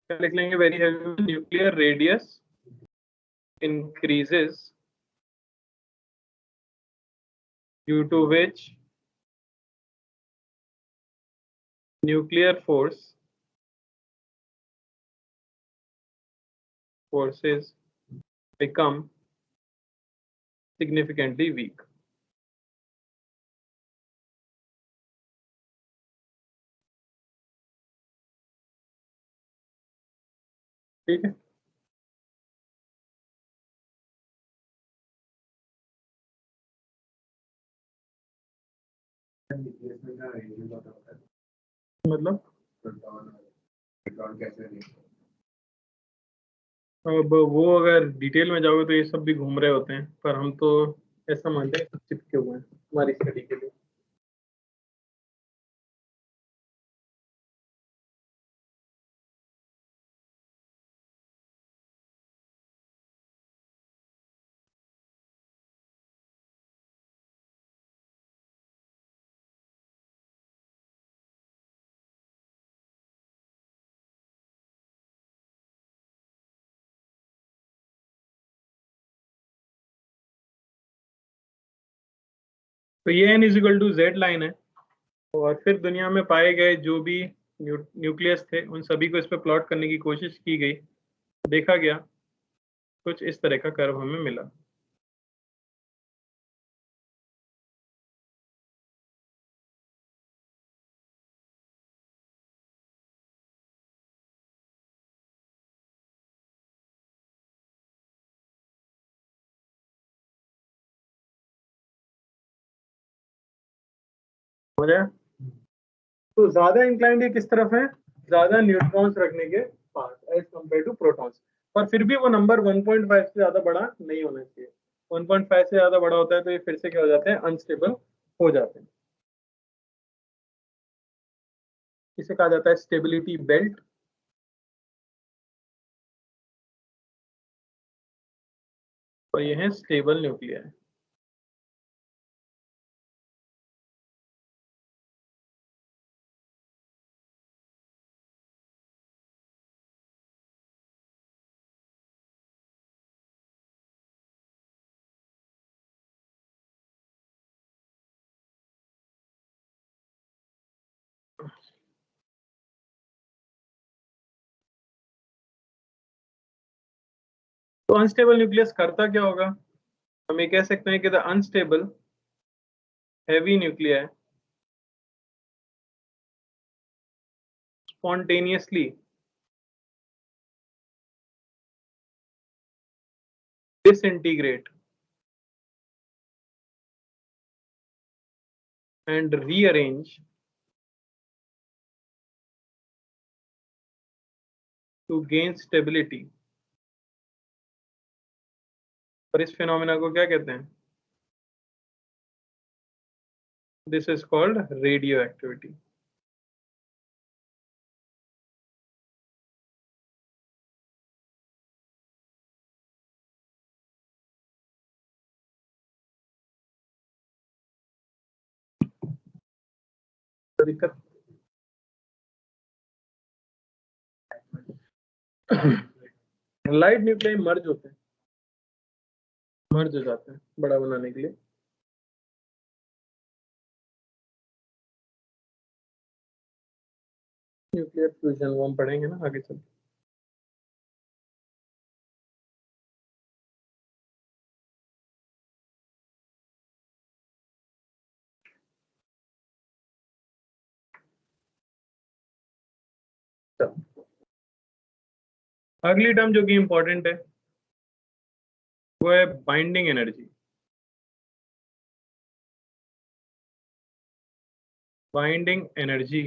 Speaker 1: क्या लिख लेंगे? Very heavy nuclear radius increases due to which nuclear force forces become significantly weak. ठीक है, मतलब अब वो अगर डिटेल में जाओगे तो ये सब भी घूम रहे होते हैं, पर हम तो ऐसा मानते हैं सब चिपके हुए हैं हमारी स्टडी के लिए। तो ये n is equal to Z line है, और फिर दुनिया में पाए गए जो भी न्यूक्लियस थे उन सभी को इस पर प्लॉट करने की कोशिश की गई, देखा गया कुछ इस तरह का कर्व हमें मिला। हो जाए तो ज्यादा इंक्लाइंड ये किस तरफ है, ज्यादा न्यूट्रॉन्स रखने के पास एज कंपेयर टू प्रोटॉन्स, पर फिर भी वो नंबर 1.5 से ज्यादा बड़ा नहीं होना चाहिए। 1.5 से ज्यादा बड़ा होता है तो ये फिर से क्या हो जाते हैं, अनस्टेबल हो जाते हैं। इसे कहा जाता है स्टेबिलिटी बेल्ट। और ये है स्टेबल न्यूक्लियर। तो अनस्टेबल न्यूक्लियस करता क्या होगा, हम ये कह सकते हैं कि the unstable heavy nuclear spontaneously disintegrate and rearrange to gain stability। और इस फिनोमेना को क्या कहते हैं, this is called radio activity. तो दिक्कत लाइट न्यूक्लियाई मर्ज होते हैं, मर्ज हो जाते हैं बड़ा बनाने के लिए। न्यूक्लियर फ्यूजन वो हम पढ़ेंगे ना आगे चल। अगली टर्म जो कि इंपॉर्टेंट है वो है binding energy. Binding energy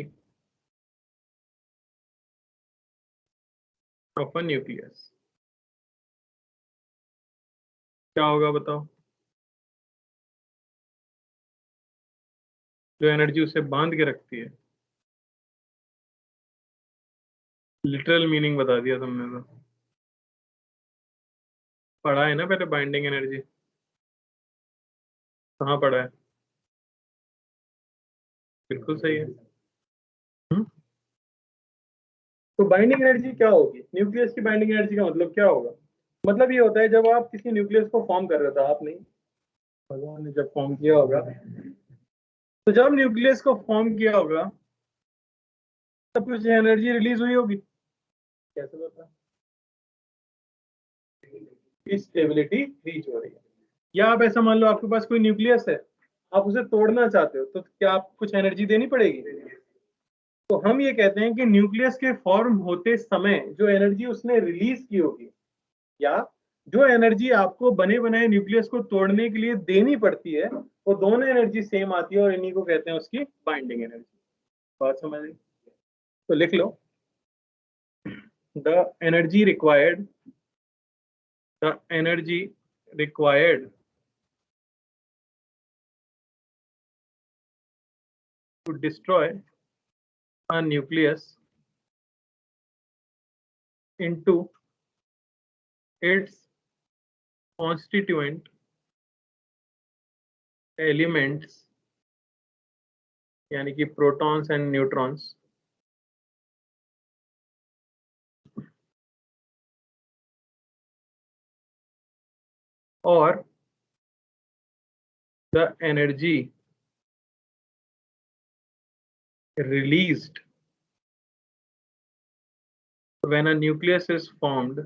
Speaker 1: of a nucleus क्या होगा बताओ, जो एनर्जी उसे बांध के रखती है। लिटरल मीनिंग बता दिया तुमने तो, पढ़ा है ना पहले बाइंडिंग एनर्जी, कहाँ पढ़ा है, बिल्कुल सही है। तो बाइंडिंग एनर्जी क्या होगी, न्यूक्लियस की बाइंडिंग एनर्जी का मतलब क्या होगा, मतलब ये होता है जब आप किसी न्यूक्लियस को फॉर्म कर रहे था, आप नहीं, भगवान ने जब फॉर्म किया होगा, तो जब न्यूक्लियस को फॉर्म किया होगा तब कुछ एनर्जी रिलीज हुई होगी, कैसे पता, की स्टेबिलिटी रीच हो रही है। या आप ऐसा मान लो आपके पास कोई न्यूक्लियस है, आप उसे तोड़ना चाहते हो, तो क्या आपको कुछ एनर्जी देनी पड़ेगी? तो हम ये कहते हैं कि न्यूक्लियस के फॉर्म होते समय जो एनर्जी उसने रिलीज की होगी, या जो एनर्जी आपको बने बनाए न्यूक्लियस को तोड़ने के लिए देनी पड़ती है, वो दोनों एनर्जी सेम आती है और इन्हीं को कहते हैं उसकी बाइंडिंग एनर्जी। बात समझ आई? तो लिख लो, the energy required to destroy a nucleus into its constituent elements, यानी कि प्रोटॉन्स एंड न्यूट्रॉन्स, और the energy released when a nucleus is formed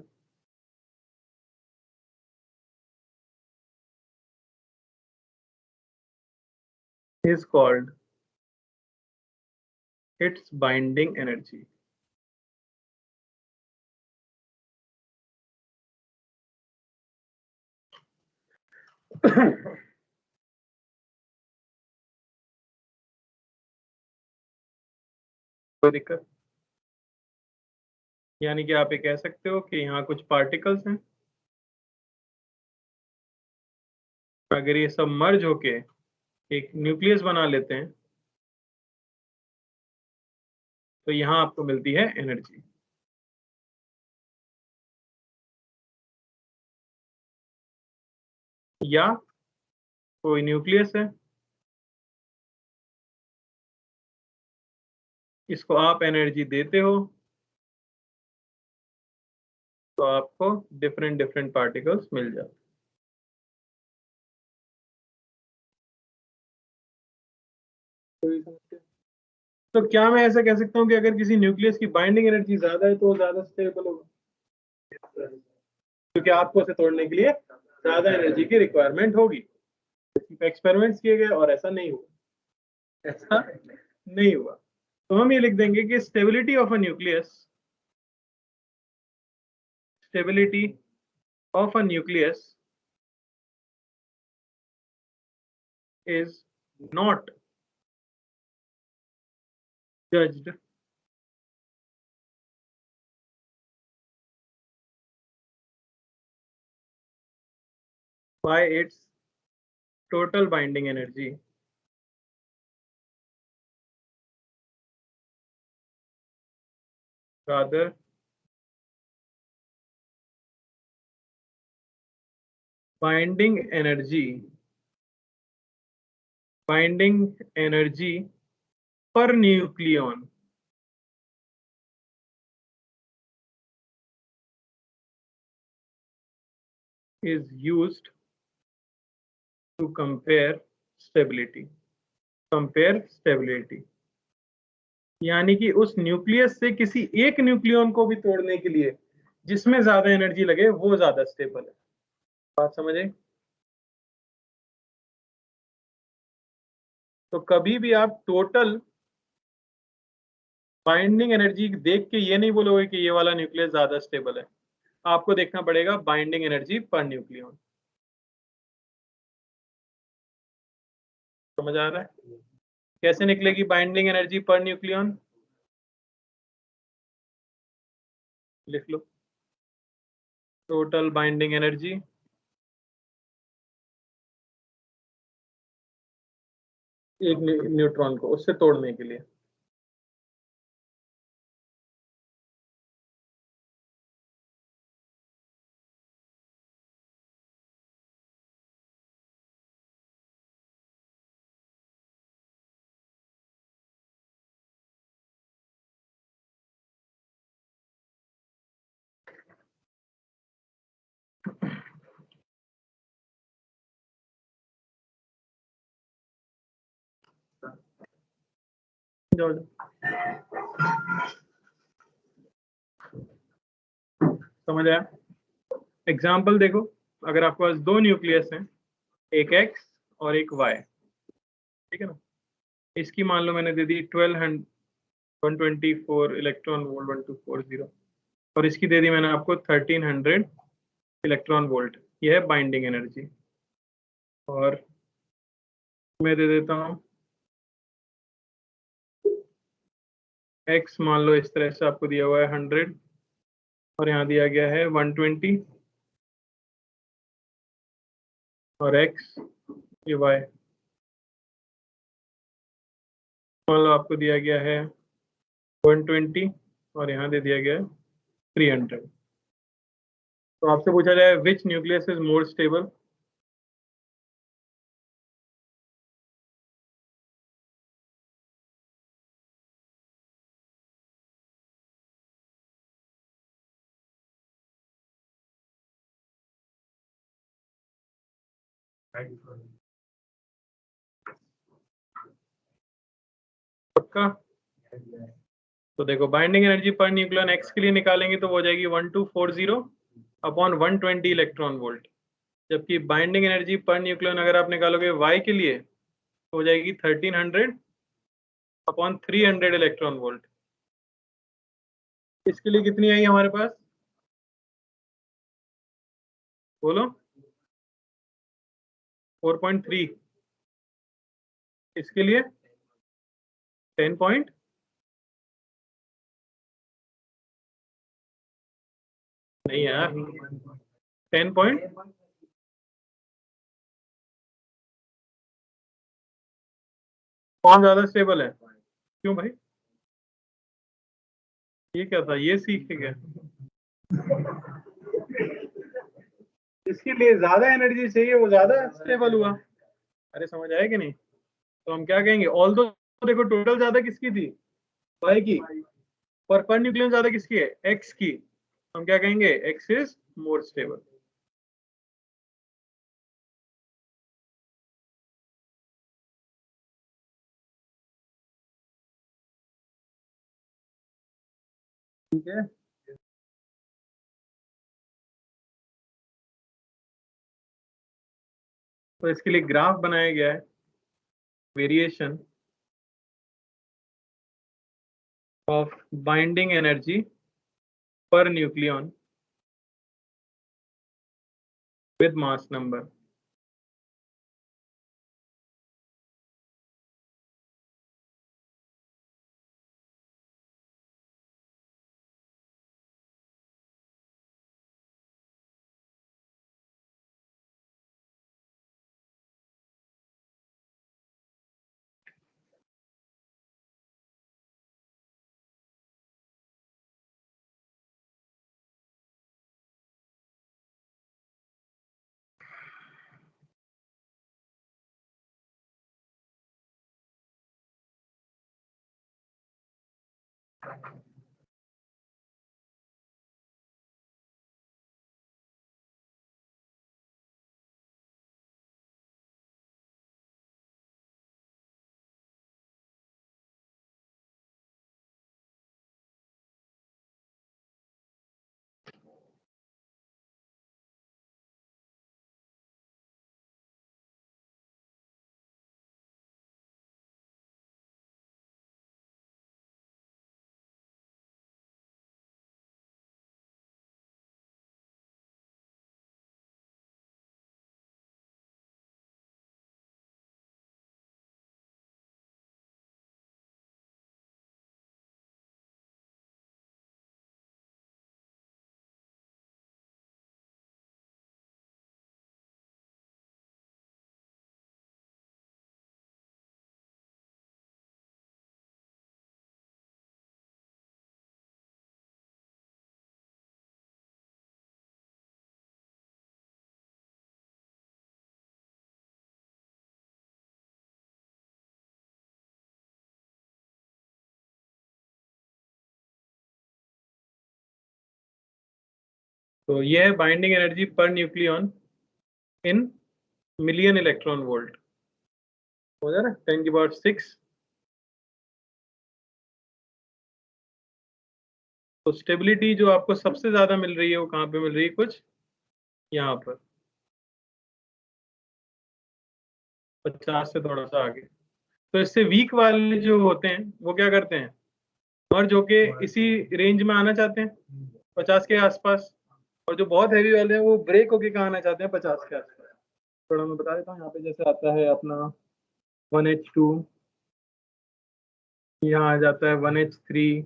Speaker 1: is called its binding energy. कोई दिक्कत? यानी कि आप ये कह सकते हो कि यहाँ कुछ पार्टिकल्स हैं, अगर ये सब मर्ज होके एक न्यूक्लियस बना लेते हैं तो यहाँ आपको मिलती है एनर्जी। या कोई न्यूक्लियस है, इसको आप एनर्जी देते हो तो आपको डिफरेंट डिफरेंट पार्टिकल्स मिल जाते हैं। तो क्या मैं ऐसा कह सकता हूँ कि अगर किसी न्यूक्लियस की बाइंडिंग एनर्जी ज्यादा है तो वो ज्यादा स्टेबल होगा, क्योंकि आपको उसे तोड़ने के लिए ज्यादा एनर्जी की रिक्वायरमेंट होगी। एक्सपेरिमेंट्स किए गए और ऐसा नहीं हुआ, ऐसा नहीं हुआ। तो हम ये लिख देंगे कि stability of a nucleus is not judged by its total binding energy, rather binding energy per nucleon is used to compare stability. यानी कि उस न्यूक्लियस से किसी एक न्यूक्लियन को भी तोड़ने के लिए जिसमें ज्यादा एनर्जी लगे वो ज्यादा स्टेबल है। बात समझे? तो कभी भी आप टोटल बाइंडिंग एनर्जी देख के ये नहीं बोलोगे कि ये वाला न्यूक्लियस ज्यादा स्टेबल है, आपको देखना पड़ेगा बाइंडिंग एनर्जी पर न्यूक्लियन। समझ आ रहा है? कैसे निकलेगी बाइंडिंग एनर्जी पर न्यूक्लियन? लिख लो, टोटल बाइंडिंग एनर्जी एक न्यूट्रॉन को उससे तोड़ने के लिए। समझ आया? एग्जाम्पल देखो, अगर आपके पास दो न्यूक्लियस हैं, एक X और एक Y, ठीक है ना, इसकी मान लो मैंने दे दी 124 इलेक्ट्रॉन वोल्ट 1240, और इसकी दे दी मैंने आपको 1300 इलेक्ट्रॉन वोल्ट। यह है बाइंडिंग एनर्जी। और मैं दे देता हूँ X, मान लो इस तरह से आपको दिया हुआ है 100, और यहाँ दिया गया है 120, और X ये Y मान लो आपको दिया गया है 120, और यहाँ दे दिया गया है 300। तो आपसे पूछा जाए विच न्यूक्लियस इज मोर स्टेबल, पक्का? तो देखो binding energy per nucleon X के लिए निकालेंगे तो वो हो जाएगी 1240 अपॉन 120 इलेक्ट्रॉन वोल्ट, जबकि बाइंडिंग एनर्जी पर न्यूक्लियन अगर आप निकालोगे Y के लिए तो हो जाएगी 1300 अपॉन 300 इलेक्ट्रॉन वोल्ट। इसके लिए कितनी आई हमारे पास, बोलो? 4.3। इसके लिए 10 पॉइंट, नहीं यार, 10 पॉइंट। कौन ज्यादा स्टेबल है? क्यों भाई, ये क्या था, ये सीख के गया? इसके लिए ज्यादा एनर्जी चाहिए, वो ज्यादा स्टेबल हुआ। अरे समझ आया कि नहीं? तो हम क्या कहेंगे, ऑल दो देखो टोटल ज्यादा किसकी थी, Y की, पर न्यूक्लियन ज्यादा किसकी है, X की। हम क्या कहेंगे, X इज मोर स्टेबल। ठीक है, तो इसके लिए ग्राफ बनाया गया है, variation of binding energy per nucleon with mass number. तो ये है binding energy per nucleon in million electron volt, हो जा रहा है 10⁶। तो स्टेबिलिटी जो आपको सबसे ज्यादा मिल रही है वो कहाँ पे मिल रही है, कुछ यहाँ पर 50 से थोड़ा सा आगे। तो इससे वीक वाले जो होते हैं वो क्या करते हैं, और जो कि इसी रेंज में आना चाहते हैं 50 के आसपास, और जो बहुत हैवी वाले हैं वो ब्रेक होके कहाँ आना चाहते हैं 50 के आसपास। थोड़ा मैं बता देता हूँ, यहाँ पे जैसे आता है अपना 1H2, यहाँ आ जाता है 1H3,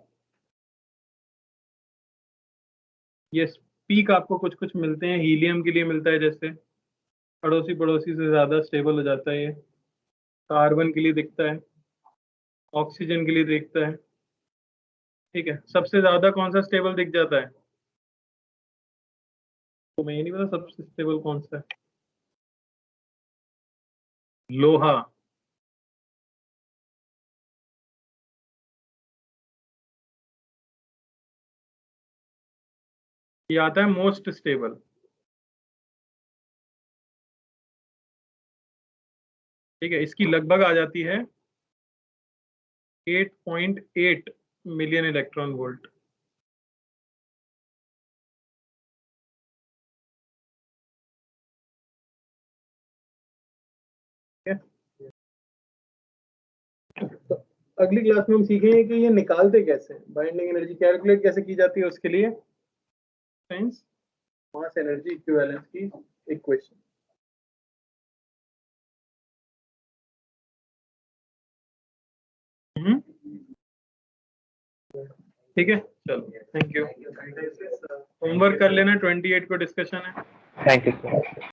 Speaker 1: ये पीक आपको कुछ कुछ मिलते हैं, हीलियम के लिए मिलता है, जैसे अड़ोसी पड़ोसी से ज्यादा स्टेबल हो जाता है ये, कार्बन के लिए दिखता है, ऑक्सीजन के लिए दिखता है। ठीक है, सबसे ज्यादा कौन सा स्टेबल दिख जाता है, तो मैं ये नहीं पता सबसे स्टेबल कौन सा है। लोहा, ये आता है मोस्ट स्टेबल। ठीक है, इसकी लगभग आ जाती है 8.8 मिलियन इलेक्ट्रॉन वोल्ट। तो अगली क्लास में हम सीखेंगे कि ये निकालते कैसे हैं, बाइंडिंग एनर्जी कैलकुलेट कैसे की जाती है, उसके लिए साइंस मास एनर्जी इक्विवेलेंस की इक्वेशन। ठीक है, चलो थैंक यू। होमवर्क कर लेना, 28 को डिस्कशन है।
Speaker 3: Thank you sir.